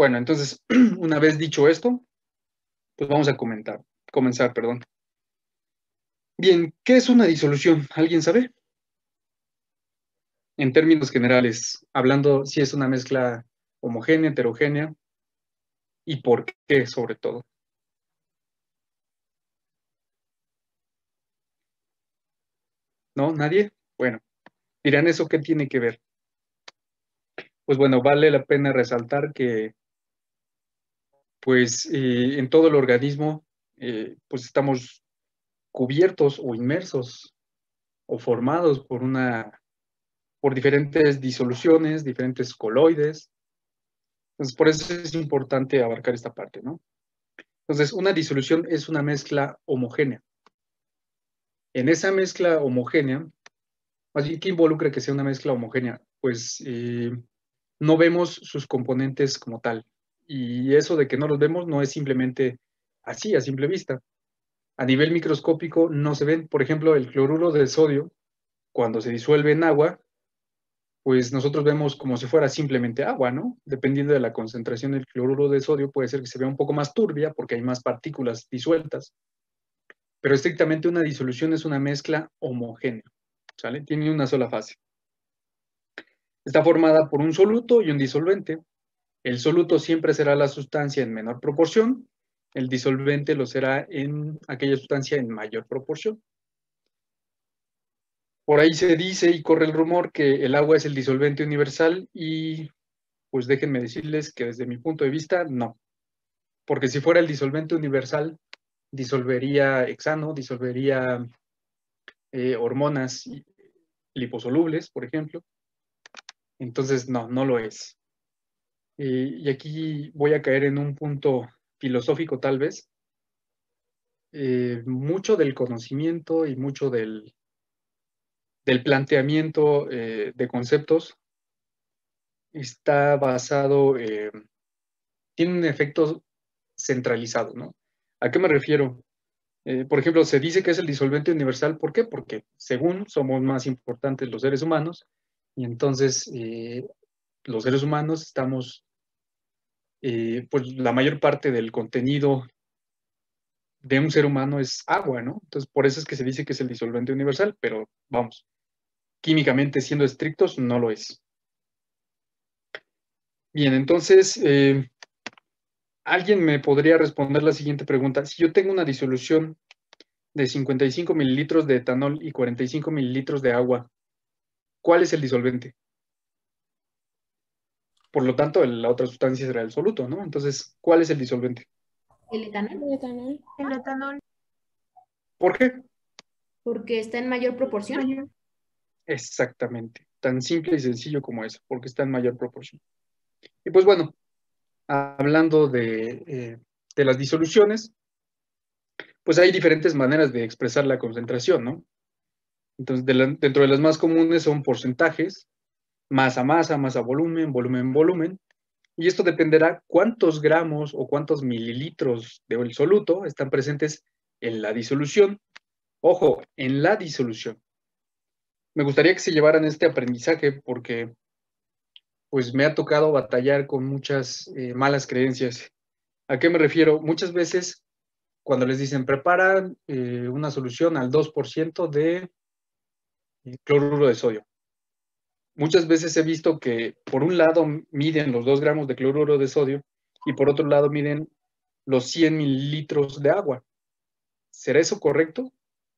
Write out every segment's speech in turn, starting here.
Bueno, entonces, una vez dicho esto, pues vamos a comenzar, perdón. Bien, ¿qué es una disolución? ¿Alguien sabe? En términos generales, hablando si es una mezcla homogénea, heterogénea, y por qué sobre todo. ¿No? ¿Nadie? Bueno, dirán, ¿eso qué tiene que ver? Pues bueno, vale la pena resaltar que pues en todo el organismo pues estamos cubiertos o inmersos o formados por diferentes disoluciones, diferentes coloides. Entonces, por eso es importante abarcar esta parte, ¿no? Entonces, una disolución es una mezcla homogénea. En esa mezcla homogénea, más bien, ¿qué involucra que sea una mezcla homogénea? Pues no vemos sus componentes como tal. Y eso de que no los vemos no es simplemente así, a simple vista. A nivel microscópico no se ven. Por ejemplo, el cloruro de sodio, cuando se disuelve en agua, pues nosotros vemos como si fuera simplemente agua, ¿no? Dependiendo de la concentración del cloruro de sodio, puede ser que se vea un poco más turbia porque hay más partículas disueltas, pero estrictamente una disolución es una mezcla homogénea, ¿sale? Tiene una sola fase. Está formada por un soluto y un disolvente. El soluto siempre será la sustancia en menor proporción, el disolvente lo será en aquella sustancia en mayor proporción. Por ahí se dice y corre el rumor que el agua es el disolvente universal y pues déjenme decirles que desde mi punto de vista, no. Porque si fuera el disolvente universal, disolvería hexano, disolvería hormonas liposolubles, por ejemplo. Entonces, no, no lo es. Y aquí voy a caer en un punto filosófico tal vez. Mucho del conocimiento y mucho del planteamiento de conceptos está basado, tiene un efecto centralizado, ¿no? ¿A qué me refiero? Por ejemplo, se dice que es el disolvente universal. ¿Por qué? Porque según somos más importantes los seres humanos y entonces los seres humanos estamos, pues la mayor parte del contenido de un ser humano es agua, ¿no? Entonces, por eso es que se dice que es el disolvente universal, pero vamos, químicamente siendo estrictos, no lo es. Bien, entonces, alguien me podría responder la siguiente pregunta. Si yo tengo una disolución de 55 mililitros de etanol y 45 mililitros de agua, ¿cuál es el disolvente? Por lo tanto, la otra sustancia será el soluto, ¿no? Entonces, ¿cuál es el disolvente? El etanol, El etanol. El etanol ¿Por qué? porque está en mayor proporción. mayor. Exactamente. Tan simple y sencillo como eso, porque está en mayor proporción. Y pues bueno, hablando de las disoluciones, pues hay diferentes maneras de expresar la concentración, ¿no? Entonces, dentro de las más comunes son porcentajes, masa, volumen, volumen. Y esto dependerá cuántos gramos o cuántos mililitros del soluto están presentes en la disolución. Ojo, en la disolución. Me gustaría que se llevaran este aprendizaje porque pues me ha tocado batallar con muchas malas creencias. ¿A qué me refiero? Muchas veces cuando les dicen prepara una solución al 2% de cloruro de sodio. Muchas veces he visto que por un lado miden los 2 gramos de cloruro de sodio y por otro lado miden los 100 mililitros de agua. ¿Será eso correcto?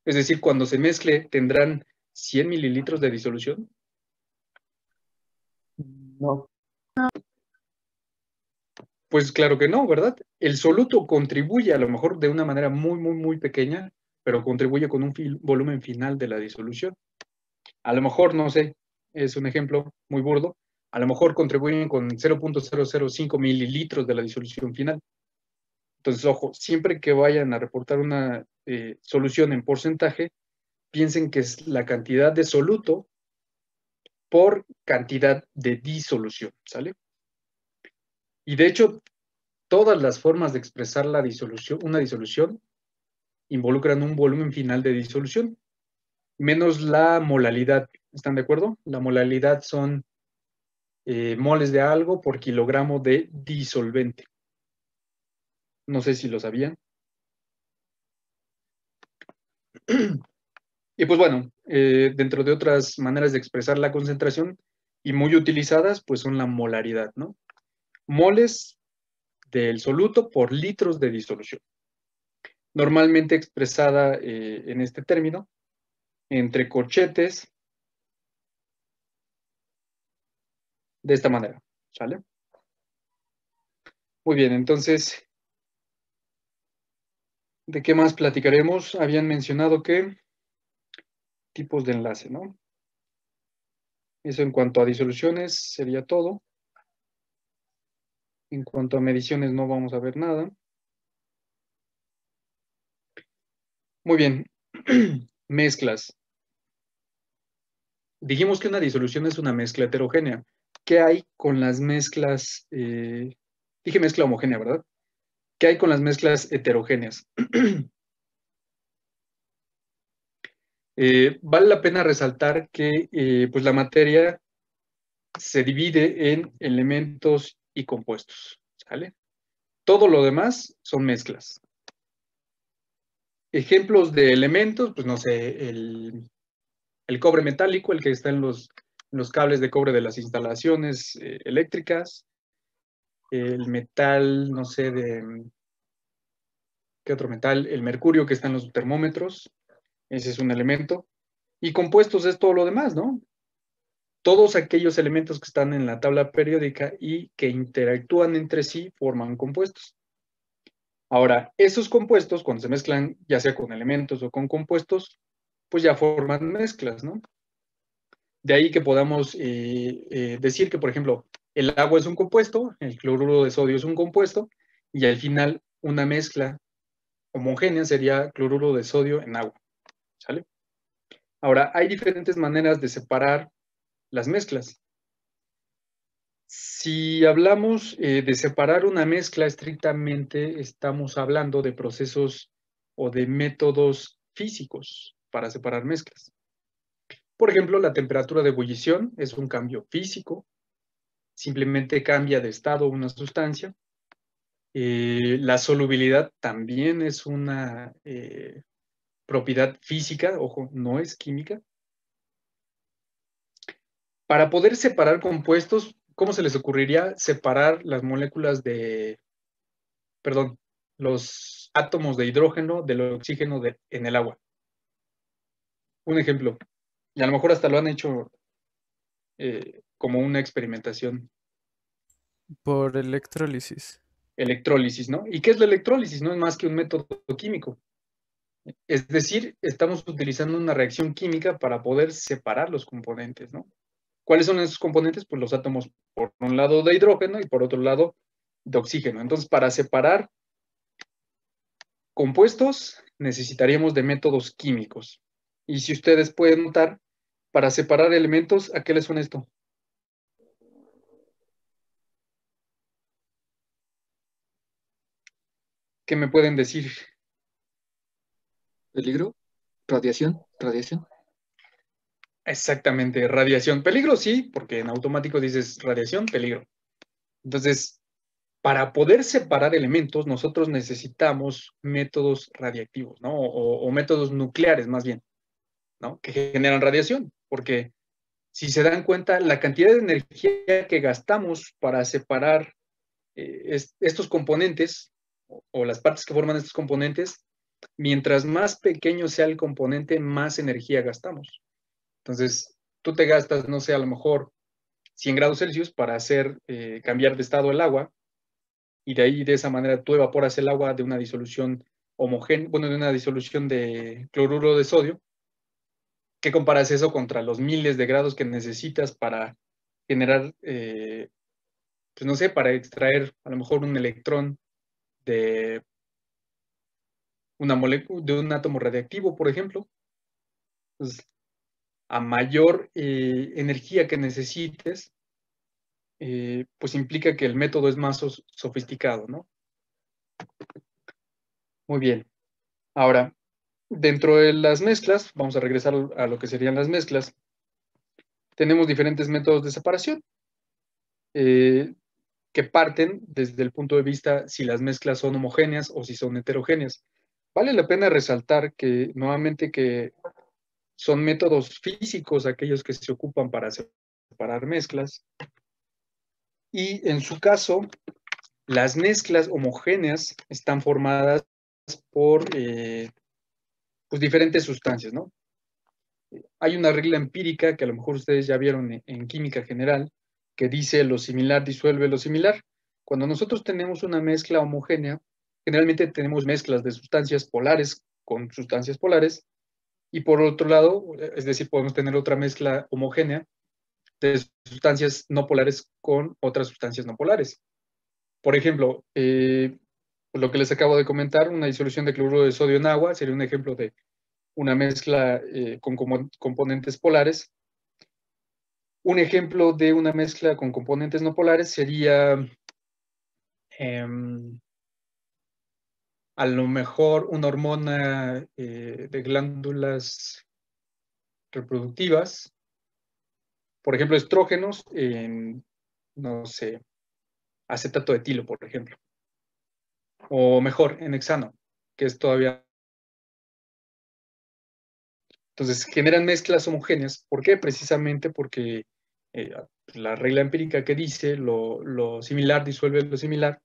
Es decir, cuando se mezcle, ¿tendrán 100 mililitros de disolución? No. Pues claro que no, ¿verdad? El soluto contribuye a lo mejor de una manera muy pequeña, pero contribuye con un volumen final de la disolución. A lo mejor, no sé, es un ejemplo muy burdo, a lo mejor contribuyen con 0.005 mililitros de la disolución final. Entonces, ojo, siempre que vayan a reportar una solución en porcentaje, piensen que es la cantidad de soluto por cantidad de disolución, ¿sale? Y de hecho, todas las formas de expresar la disolución, una disolución, involucran un volumen final de disolución, menos la molalidad. ¿Están de acuerdo? La molalidad son moles de algo por kilogramo de disolvente. No sé si lo sabían. Y pues bueno, dentro de otras maneras de expresar la concentración y muy utilizadas, pues son la molaridad, ¿no? Moles del soluto por litros de disolución. Normalmente expresada en este término entre corchetes de esta manera, ¿sale? Muy bien, entonces, ¿de qué más platicaremos? Habían mencionado que tipos de enlace, ¿no? Eso en cuanto a disoluciones sería todo. En cuanto a mediciones no vamos a ver nada. Muy bien. Mezclas. Dijimos que una disolución es una mezcla heterogénea. ¿Qué hay con las mezclas? Dije mezcla homogénea, ¿verdad? ¿Qué hay con las mezclas heterogéneas? Vale la pena resaltar que pues la materia se divide en elementos y compuestos, ¿sale? Todo lo demás son mezclas. Ejemplos de elementos, pues no sé, el cobre metálico, el que está en los cables de cobre de las instalaciones eléctricas, el metal, no sé, ¿qué otro metal? El mercurio que está en los termómetros, ese es un elemento. Y compuestos es todo lo demás, ¿no? Todos aquellos elementos que están en la tabla periódica y que interactúan entre sí forman compuestos. Ahora, esos compuestos, cuando se mezclan, ya sea con elementos o con compuestos, pues ya forman mezclas, ¿no? De ahí que podamos decir que, por ejemplo, el agua es un compuesto, el cloruro de sodio es un compuesto, y al final una mezcla homogénea sería cloruro de sodio en agua, ¿sale? Ahora, hay diferentes maneras de separar las mezclas. Si hablamos de separar una mezcla estrictamente, estamos hablando de procesos o de métodos físicos para separar mezclas. Por ejemplo, la temperatura de ebullición es un cambio físico, simplemente cambia de estado una sustancia. La solubilidad también es una propiedad física, ojo, no es química. Para poder separar compuestos, ¿cómo se les ocurriría separar las moléculas perdón, los átomos de hidrógeno del oxígeno en el agua? Un ejemplo, y a lo mejor hasta lo han hecho como una experimentación. Por electrólisis. Electrólisis, ¿no? ¿Y qué es la electrólisis? No es más que un método químico. Es decir, estamos utilizando una reacción química para poder separar los componentes, ¿no? ¿Cuáles son esos componentes? Pues los átomos, por un lado de hidrógeno y por otro lado de oxígeno. Entonces, para separar compuestos, necesitaríamos de métodos químicos. Y si ustedes pueden notar, para separar elementos, ¿a qué les suena esto? ¿Qué me pueden decir? ¿Peligro? ¿Radiación? Exactamente, radiación. Peligro sí, porque en automático dices radiación, peligro. Entonces, para poder separar elementos, nosotros necesitamos métodos radiactivos, ¿no? O métodos nucleares, más bien, ¿no? Que generan radiación, porque si se dan cuenta, la cantidad de energía que gastamos para separar estos componentes o las partes que forman estos componentes, mientras más pequeño sea el componente, más energía gastamos. Entonces, tú te gastas, no sé, a lo mejor 100 grados Celsius para hacer cambiar de estado el agua, y de ahí, de esa manera, tú evaporas el agua de una disolución homogénea, bueno, de una disolución de cloruro de sodio. ¿Qué comparas eso contra los miles de grados que necesitas para generar, pues no sé, para extraer a lo mejor un electrón de una molécula, de un átomo radiactivo, por ejemplo? Pues, a mayor energía que necesites, pues implica que el método es más sofisticado, ¿no? Muy bien. Ahora, dentro de las mezclas, vamos a regresar a lo que serían las mezclas, tenemos diferentes métodos de separación. que parten desde el punto de vista si las mezclas son homogéneas o si son heterogéneas. Vale la pena resaltar que nuevamente que son métodos físicos aquellos que se ocupan para separar mezclas. Y en su caso, las mezclas homogéneas están formadas por pues diferentes sustancias, ¿no? Hay una regla empírica que a lo mejor ustedes ya vieron en química general, que dice lo similar disuelve lo similar. Cuando nosotros tenemos una mezcla homogénea, generalmente tenemos mezclas de sustancias polares con sustancias polares, y por otro lado, es decir, podemos tener otra mezcla homogénea de sustancias no polares con otras sustancias no polares. Por ejemplo, lo que les acabo de comentar, una disolución de cloruro de sodio en agua sería un ejemplo de una mezcla con componentes polares. Un ejemplo de una mezcla con componentes no polares sería a lo mejor una hormona de glándulas reproductivas, por ejemplo, estrógenos en, no sé, acetato de etilo, por ejemplo. O mejor, en hexano, que es todavía. Entonces, generan mezclas homogéneas. ¿Por qué? Precisamente porque la regla empírica que dice lo similar disuelve lo similar.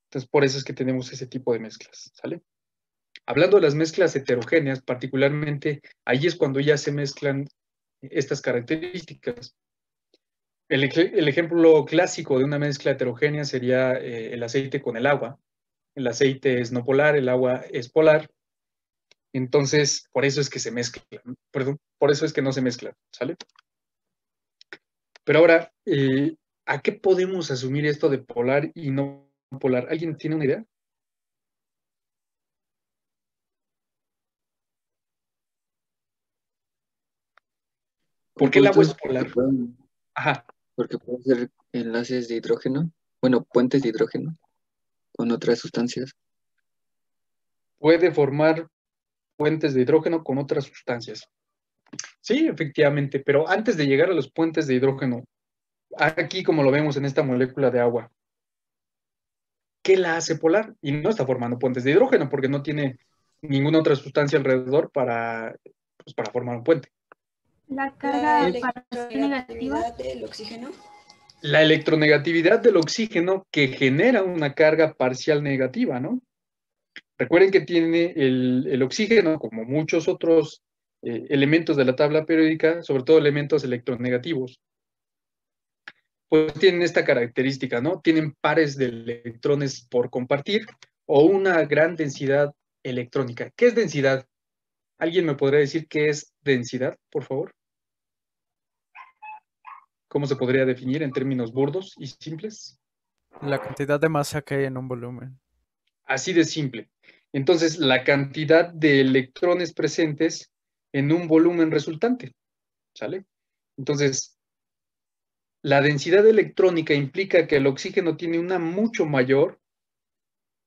Entonces, por eso es que tenemos ese tipo de mezclas, ¿sale? Hablando de las mezclas heterogéneas, particularmente, ahí es cuando ya se mezclan estas características. El ejemplo clásico de una mezcla heterogénea sería el aceite con el agua. El aceite es no polar, el agua es polar. Entonces, por eso es que se mezclan. Perdón, por eso es que no se mezclan, ¿sale? Pero ahora, ¿a qué podemos asumir esto de polar y no polar? ¿Alguien tiene una idea? ¿Por qué el agua es Compuestos polar? Ajá. porque pueden ser enlaces de hidrógeno, bueno, puentes de hidrógeno con otras sustancias. Puede formar puentes de hidrógeno con otras sustancias. Sí, efectivamente, pero antes de llegar a los puentes de hidrógeno, aquí como lo vemos en esta molécula de agua, ¿qué la hace polar? Y no está formando puentes de hidrógeno porque no tiene ninguna otra sustancia alrededor pues, para formar un puente. La carga La parcial negativa. electronegatividad del oxígeno. La electronegatividad del oxígeno que genera una carga parcial negativa, ¿no? Recuerden que tiene el oxígeno, como muchos otros elementos de la tabla periódica, sobre todo elementos electronegativos, pues tienen esta característica, ¿no? Tienen pares de electrones por compartir o una gran densidad electrónica. ¿Qué es densidad? ¿Alguien me podría decir qué es densidad, por favor? ¿Cómo se podría definir en términos burdos y simples? La cantidad de masa que hay en un volumen. Así de simple. Entonces, la cantidad de electrones presentes en un volumen resultante, ¿sale? Entonces, la densidad electrónica implica que el oxígeno tiene una mucho mayor,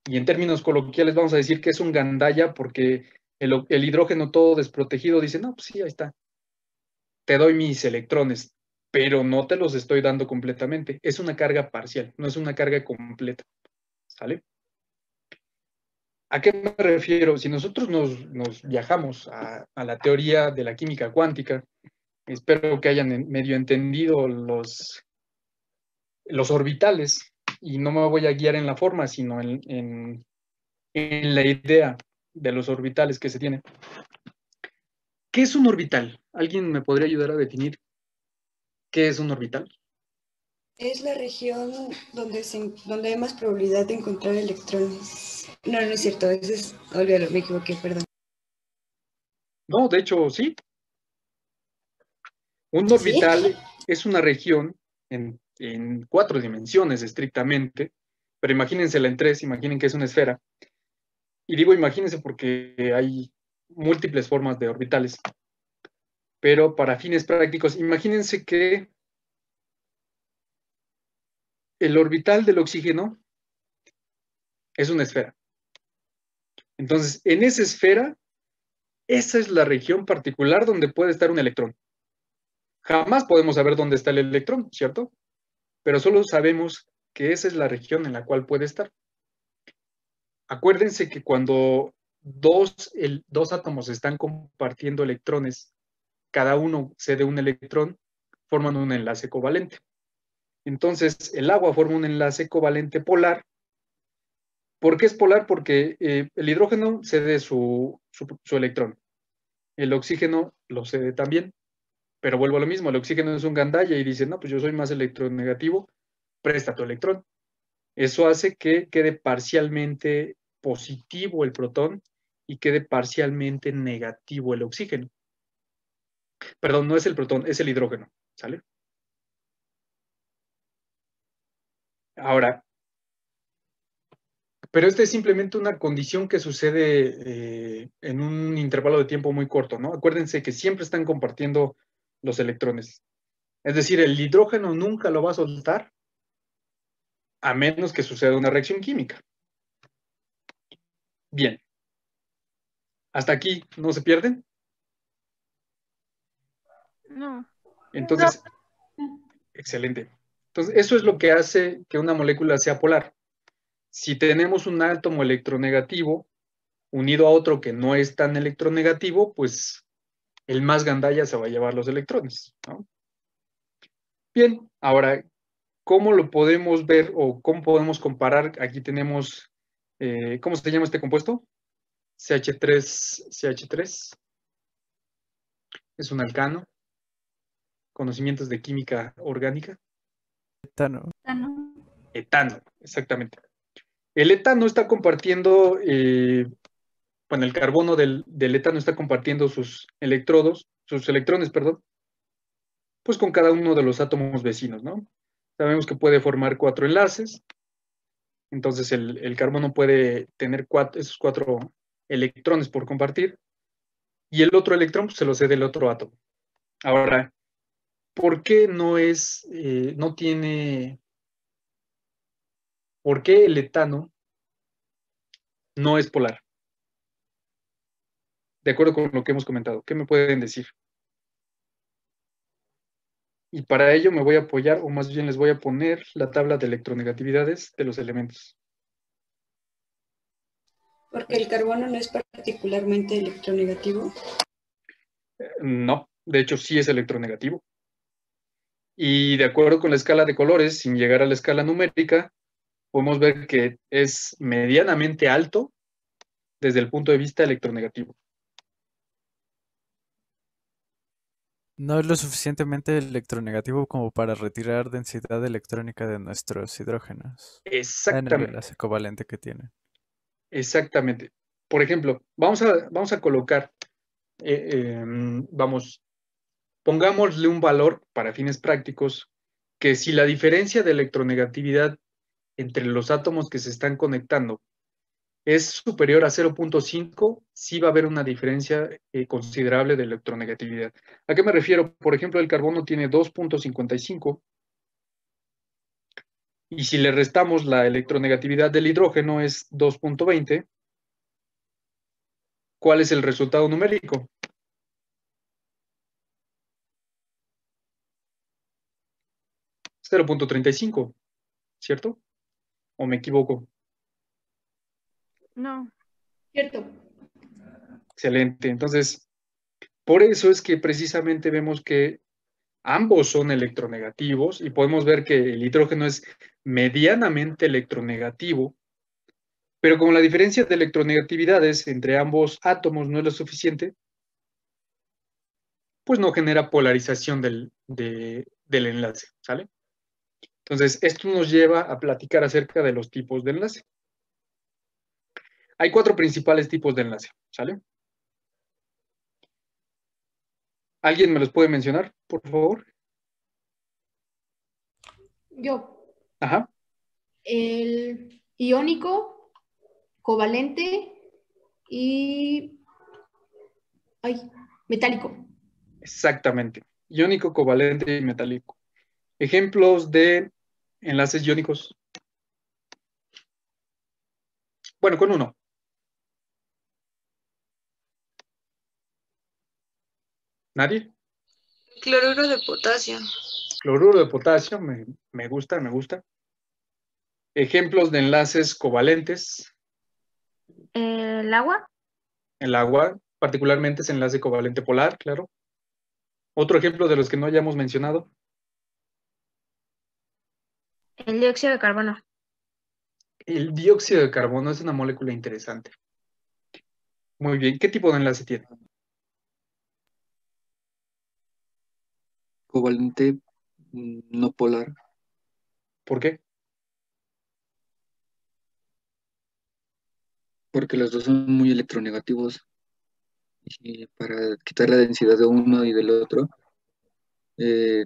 y en términos coloquiales vamos a decir que es un gandalla porque el hidrógeno todo desprotegido dice, no, pues sí, ahí está, te doy mis electrones, pero no te los estoy dando completamente. Es una carga parcial, no es una carga completa, ¿sale? ¿A qué me refiero? Si nosotros nos viajamos a la teoría de la química cuántica, espero que hayan medio entendido los orbitales, y no me voy a guiar en la forma, sino en la idea de los orbitales que se tienen. ¿Qué es un orbital? ¿Alguien me podría ayudar a definir qué es un orbital? Es la región donde hay más probabilidad de encontrar electrones. No, no es cierto, eso es, olvídalo, me equivoqué, perdón. No, de hecho, sí. Un orbital es una región en 4 dimensiones estrictamente, pero imagínensela en 3, imaginen que es una esfera. Y digo imagínense porque hay múltiples formas de orbitales. Pero para fines prácticos, imagínense que el orbital del oxígeno es una esfera. Entonces, en esa esfera, esa es la región particular donde puede estar un electrón. Jamás podemos saber dónde está el electrón, ¿cierto? pero solo sabemos que esa es la región en la cual puede estar. Acuérdense que cuando dos átomos están compartiendo electrones, cada uno cede un electrón, forman un enlace covalente. Entonces, el agua forma un enlace covalente polar. ¿Por qué es polar? Porque el hidrógeno cede su electrón. El oxígeno lo cede también. Pero vuelvo a lo mismo, el oxígeno es un gandalla y dice, no, pues yo soy más electronegativo, presta tu electrón. Eso hace que quede parcialmente positivo el protón y quede parcialmente negativo el oxígeno. Perdón, no es el protón, es el hidrógeno, ¿sale? Ahora, pero esta es simplemente una condición que sucede en un intervalo de tiempo muy corto, ¿no? Acuérdense que siempre están compartiendo los electrones. Es decir, el hidrógeno nunca lo va a soltar a menos que suceda una reacción química. Bien. ¿Hasta aquí no se pierden? No. Entonces, excelente. Entonces, eso es lo que hace que una molécula sea polar. Si tenemos un átomo electronegativo unido a otro que no es tan electronegativo, pues el más gandalla se va a llevar los electrones, ¿no? Bien, ahora, ¿cómo lo podemos ver o cómo podemos comparar? Aquí tenemos, ¿cómo se llama este compuesto? CH3. Es un alcano. Conocimientos de química orgánica. Etano. Etano, exactamente. El etano está compartiendo, bueno, el carbono del etano está compartiendo sus electrones, perdón, pues con cada uno de los átomos vecinos, ¿no? Sabemos que puede formar 4 enlaces, entonces el carbono puede tener esos 4 electrones por compartir, y el otro electrón pues, se lo cede el otro átomo. Ahora, ¿por qué por qué el etano no es polar? De acuerdo con lo que hemos comentado, ¿qué me pueden decir? Y para ello me voy a apoyar, o más bien les voy a poner la tabla de electronegatividades de los elementos. Porque el carbono no es particularmente electronegativo. No, de hecho sí es electronegativo. Y de acuerdo con la escala de colores, sin llegar a la escala numérica, podemos ver que es medianamente alto desde el punto de vista electronegativo. No es lo suficientemente electronegativo como para retirar densidad electrónica de nuestros hidrógenos en el Exactamente, enlace covalente que tienen. exactamente. Por ejemplo, vamos a colocar, pongámosle un valor para fines prácticos, que si la diferencia de electronegatividad entre los átomos que se están conectando es superior a 0.5, sí va a haber una diferencia considerable de electronegatividad. ¿A qué me refiero? Por ejemplo, el carbono tiene 2.55 y si le restamos la electronegatividad del hidrógeno es 2.20, ¿cuál es el resultado numérico? 0.35, ¿cierto? ¿O me equivoco? No. Cierto. Excelente. Entonces, por eso es que precisamente vemos que ambos son electronegativos y podemos ver que el hidrógeno es medianamente electronegativo, pero como la diferencia de electronegatividades entre ambos átomos no es lo suficiente, pues no genera polarización del enlace, ¿sale? Entonces, esto nos lleva a platicar acerca de los tipos de enlace. Hay 4 principales tipos de enlace, ¿sale? ¿Alguien me los puede mencionar, por favor? Yo, Ajá, el iónico, covalente y metálico. exactamente. Iónico, covalente y metálico. Ejemplos de enlaces iónicos. Bueno, con uno. ¿Nadie? Cloruro de potasio. Cloruro de potasio, me gusta, me gusta. Ejemplos de enlaces covalentes. El agua, El agua, particularmente es enlace covalente polar, claro. Otro ejemplo de los que no hayamos mencionado. el dióxido de carbono, El dióxido de carbono es una molécula interesante. Muy bien, ¿qué tipo de enlace tiene? Covalente no polar, ¿Por qué? porque los dos son muy electronegativos. Y para quitar la densidad de uno y del otro, eh,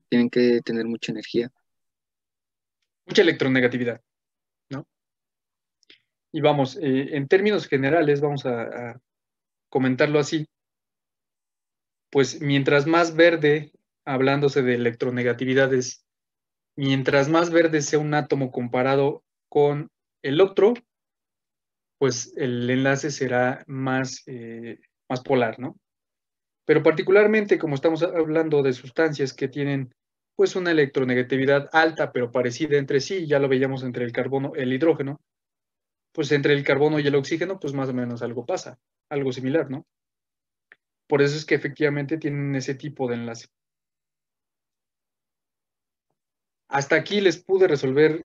tienen que tener mucha energía. Mucha electronegatividad, ¿no? Y vamos, en términos generales, vamos a comentarlo así, pues mientras más verde, hablándose de electronegatividades, mientras más verde sea un átomo comparado con el otro, pues el enlace será más polar, ¿no? Pero particularmente como estamos hablando de sustancias que tienen pues una electronegatividad alta pero parecida entre sí, ya lo veíamos entre el carbono, el hidrógeno, pues entre el carbono y el oxígeno, pues más o menos algo pasa, algo similar, ¿no? Por eso es que efectivamente tienen ese tipo de enlace. Hasta aquí les pude resolver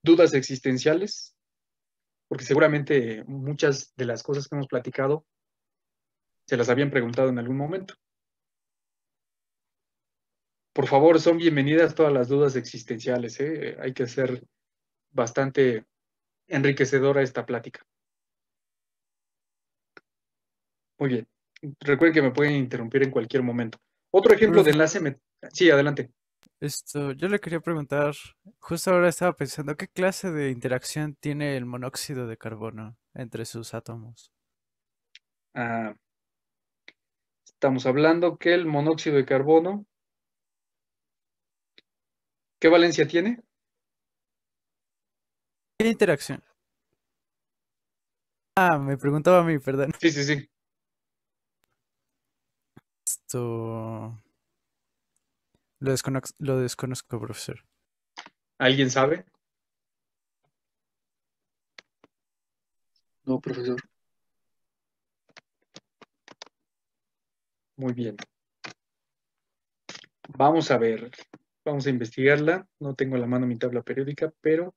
dudas existenciales, porque seguramente muchas de las cosas que hemos platicado se las habían preguntado en algún momento. Por favor, son bienvenidas todas las dudas existenciales, ¿eh? Hay que hacer bastante enriquecedora esta plática. Muy bien. Recuerden que me pueden interrumpir en cualquier momento. Otro ejemplo de enlace. Sí, adelante. Yo le quería preguntar, justo ahora estaba pensando, ¿qué clase de interacción tiene el monóxido de carbono entre sus átomos? Estamos hablando que el monóxido de carbono, ¿qué valencia tiene? ¿Qué interacción? Me preguntaba a mí, perdón. Sí, sí, sí. Lo desconozco, profesor. ¿Alguien sabe? No, profesor. Muy bien. Vamos a ver. Vamos a investigarla. No tengo a la mano mi tabla periódica, pero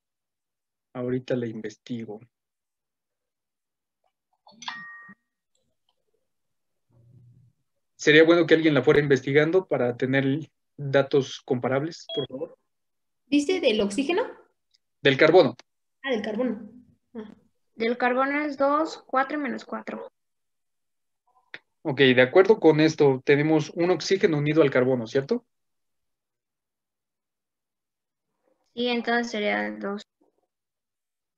ahorita la investigo. Sería bueno que alguien la fuera investigando para tener datos comparables, por favor. ¿Dice del oxígeno? Del carbono. Del carbono. del carbono es 2, 4 y menos 4. Ok, de acuerdo con esto, tenemos un oxígeno unido al carbono, ¿cierto? Y entonces sería 2.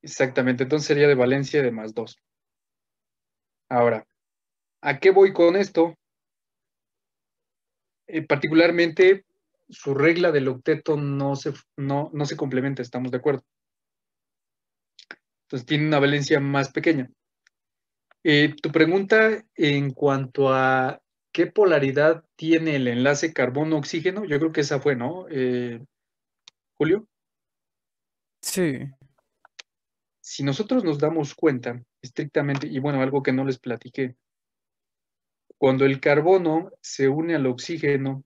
Exactamente, entonces sería de valencia de más 2. Ahora, ¿a qué voy con esto? Particularmente, su regla del octeto no se complementa, estamos de acuerdo. Entonces tiene una valencia más pequeña. Tu pregunta en cuanto a qué polaridad tiene el enlace carbono-oxígeno, yo creo que esa fue, ¿no? Julio. Sí. Si nosotros nos damos cuenta estrictamente, y bueno, algo que no les platiqué, cuando el carbono se une al oxígeno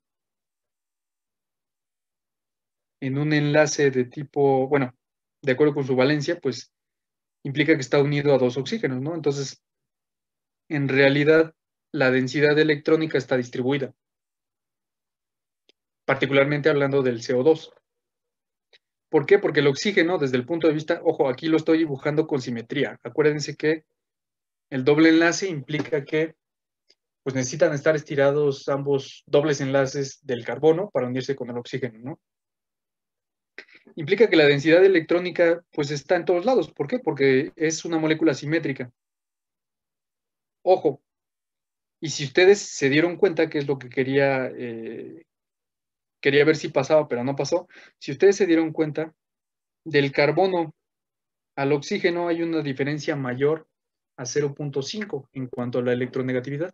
en un enlace de tipo, bueno, de acuerdo con su valencia, pues implica que está unido a dos oxígenos, ¿no? Entonces, en realidad, la densidad electrónica está distribuida, particularmente hablando del CO2. ¿Por qué? Porque el oxígeno, desde el punto de vista, ojo, aquí lo estoy dibujando con simetría. Acuérdense que el doble enlace implica que pues necesitan estar estirados ambos dobles enlaces del carbono para unirse con el oxígeno, ¿no? Implica que la densidad electrónica pues está en todos lados. ¿Por qué? Porque es una molécula simétrica. Ojo, y si ustedes se dieron cuenta, que es lo que quería ver si pasaba, pero no pasó, si ustedes se dieron cuenta, del carbono al oxígeno hay una diferencia mayor a 0.5 en cuanto a la electronegatividad.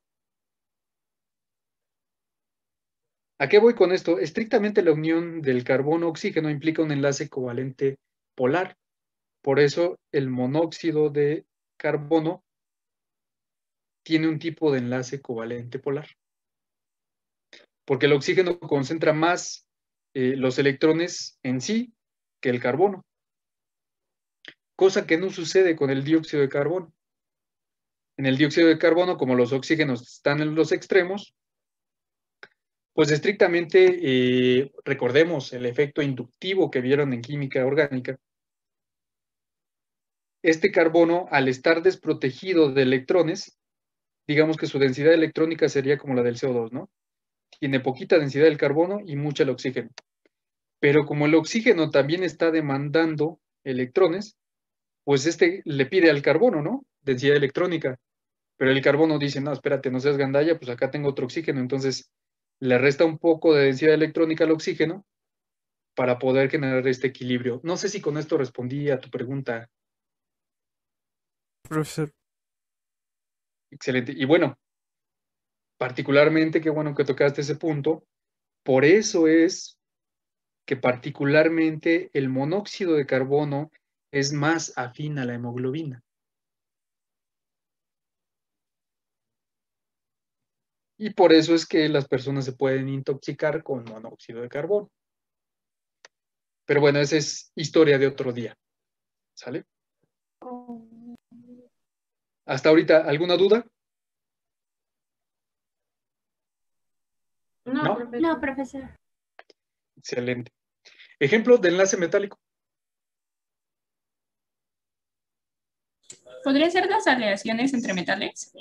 ¿A qué voy con esto? Estrictamente la unión del carbono-oxígeno implica un enlace covalente polar. Por eso el monóxido de carbono tiene un tipo de enlace covalente polar. Porque el oxígeno concentra más los electrones en sí que el carbono. Cosa que no sucede con el dióxido de carbono. En el dióxido de carbono, como los oxígenos están en los extremos, pues estrictamente recordemos el efecto inductivo que vieron en química orgánica. Este carbono, al estar desprotegido de electrones, digamos que su densidad electrónica sería como la del CO2, ¿no? Tiene poquita densidad del carbono y mucha el oxígeno. Pero como el oxígeno también está demandando electrones, pues este le pide al carbono, ¿no? Densidad electrónica. Pero el carbono dice, no, espérate, no seas gandalla, pues acá tengo otro oxígeno. Entonces le resta un poco de densidad electrónica al oxígeno para poder generar este equilibrio. No sé si con esto respondí a tu pregunta. Profesor. Excelente. Y bueno, particularmente, qué bueno que tocaste ese punto. Por eso es que particularmente el monóxido de carbono es más afín a la hemoglobina. Y por eso es que las personas se pueden intoxicar con monóxido de carbono. Pero bueno, esa es historia de otro día. ¿Sale? Hasta ahorita, ¿alguna duda? ¿No? No, profesor. Excelente. Ejemplo de enlace metálico. ¿Podrían ser las aleaciones entre metales?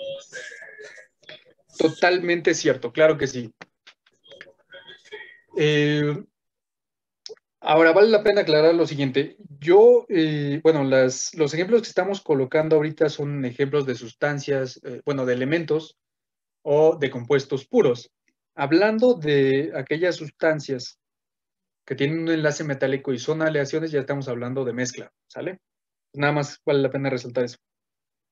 Totalmente cierto, claro que sí. Ahora vale la pena aclarar lo siguiente. Bueno, los ejemplos que estamos colocando ahorita son ejemplos de sustancias, bueno, de elementos o de compuestos puros. Hablando de aquellas sustancias que tienen un enlace metálico y son aleaciones, ya estamos hablando de mezcla, ¿sale? Nada más vale la pena resaltar eso.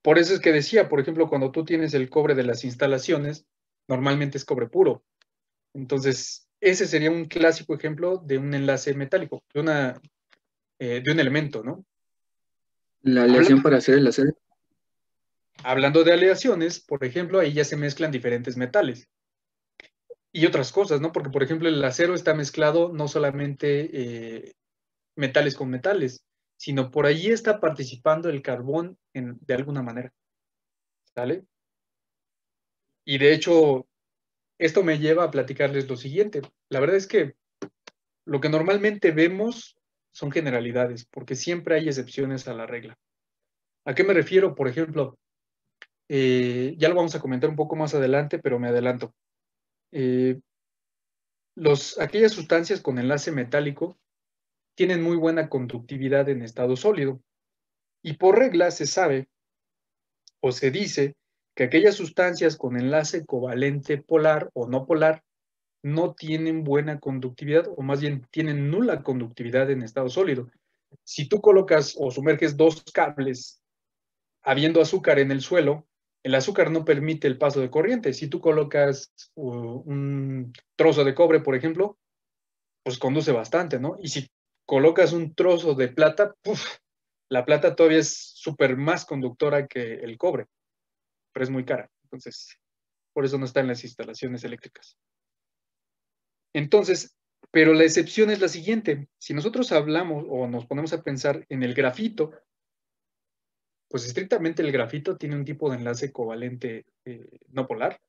Por eso es que decía, por ejemplo, cuando tú tienes el cobre de las instalaciones, normalmente es cobre puro. Entonces, ese sería un clásico ejemplo de un enlace metálico, de un elemento, ¿no? La aleación para hacer el acero. Hablando de aleaciones, por ejemplo, ahí ya se mezclan diferentes metales y otras cosas, ¿no? Porque, por ejemplo, el acero está mezclado no solamente metales con metales, sino por allí está participando el carbón de alguna manera, ¿sale? Y de hecho, esto me lleva a platicarles lo siguiente. La verdad es que lo que normalmente vemos son generalidades, porque siempre hay excepciones a la regla. ¿A qué me refiero? Por ejemplo, ya lo vamos a comentar un poco más adelante, pero me adelanto. Aquellas sustancias con enlace metálico tienen muy buena conductividad en estado sólido. Y por regla se sabe o se dice que aquellas sustancias con enlace covalente polar o no polar no tienen buena conductividad, o más bien tienen nula conductividad en estado sólido. Si tú colocas o sumerges dos cables habiendo azúcar en el suelo, el azúcar no permite el paso de corriente. Si tú colocas un trozo de cobre, por ejemplo, pues conduce bastante, ¿no? Y si colocas un trozo de plata, la plata todavía es súper más conductora que el cobre, pero es muy cara. Entonces, por eso no está en las instalaciones eléctricas. Entonces, pero la excepción es la siguiente. Si nosotros hablamos o nos ponemos a pensar en el grafito, pues estrictamente el grafito tiene un tipo de enlace covalente no polar.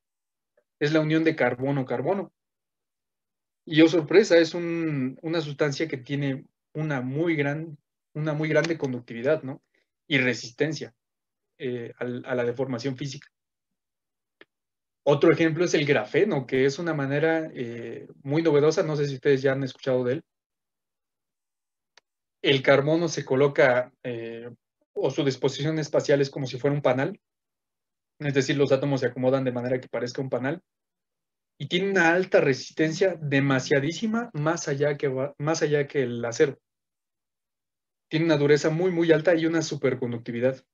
Es la unión de carbono-carbono. Y oh sorpresa, es una sustancia que tiene una muy grande conductividad, ¿no? Y resistencia a la deformación física. Otro ejemplo es el grafeno, que es una manera muy novedosa, no sé si ustedes ya han escuchado de él. El carbono se coloca, o su disposición espacial es como si fuera un panal, es decir, los átomos se acomodan de manera que parezca un panal, y tiene una alta resistencia, demasiadísima, más allá que el acero. Tiene una dureza muy, muy alta y una superconductividad.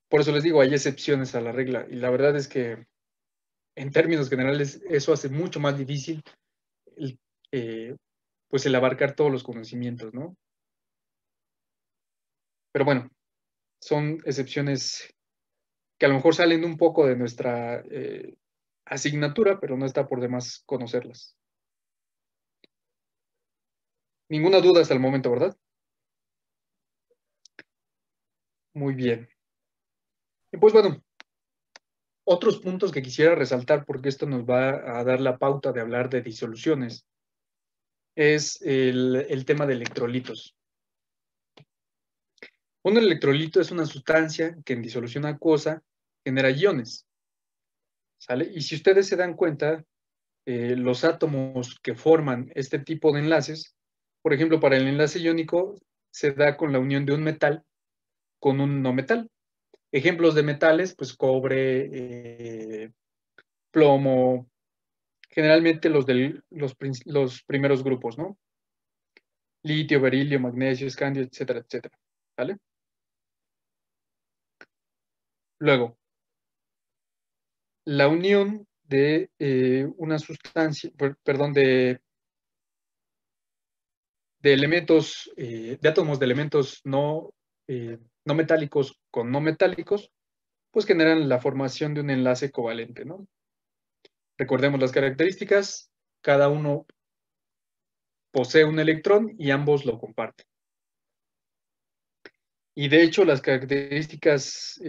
Por eso les digo, hay excepciones a la regla, y la verdad es que en términos generales, eso hace mucho más difícil el, pues el abarcar todos los conocimientos, ¿no? Pero bueno, son excepciones que a lo mejor salen un poco de nuestra asignatura, pero no está por demás conocerlas. Ninguna duda hasta el momento, ¿verdad? Muy bien. Y pues bueno, otros puntos que quisiera resaltar, porque esto nos va a dar la pauta de hablar de disoluciones, es el tema de electrolitos. Un electrolito es una sustancia que en disolución acuosa genera iones, ¿sale? Y si ustedes se dan cuenta, los átomos que forman este tipo de enlaces, por ejemplo, para el enlace iónico se da con la unión de un metal con un no metal. Ejemplos de metales, pues cobre, plomo, generalmente los primeros grupos, ¿no? Litio, berilio, magnesio, escandio, etcétera, etcétera. ¿Vale? Luego, la unión de una sustancia, perdón, de elementos, de átomos de elementos no metálicos con no metálicos, pues generan la formación de un enlace covalente, ¿no? Recordemos las características, cada uno posee un electrón y ambos lo comparten. Y de hecho, las características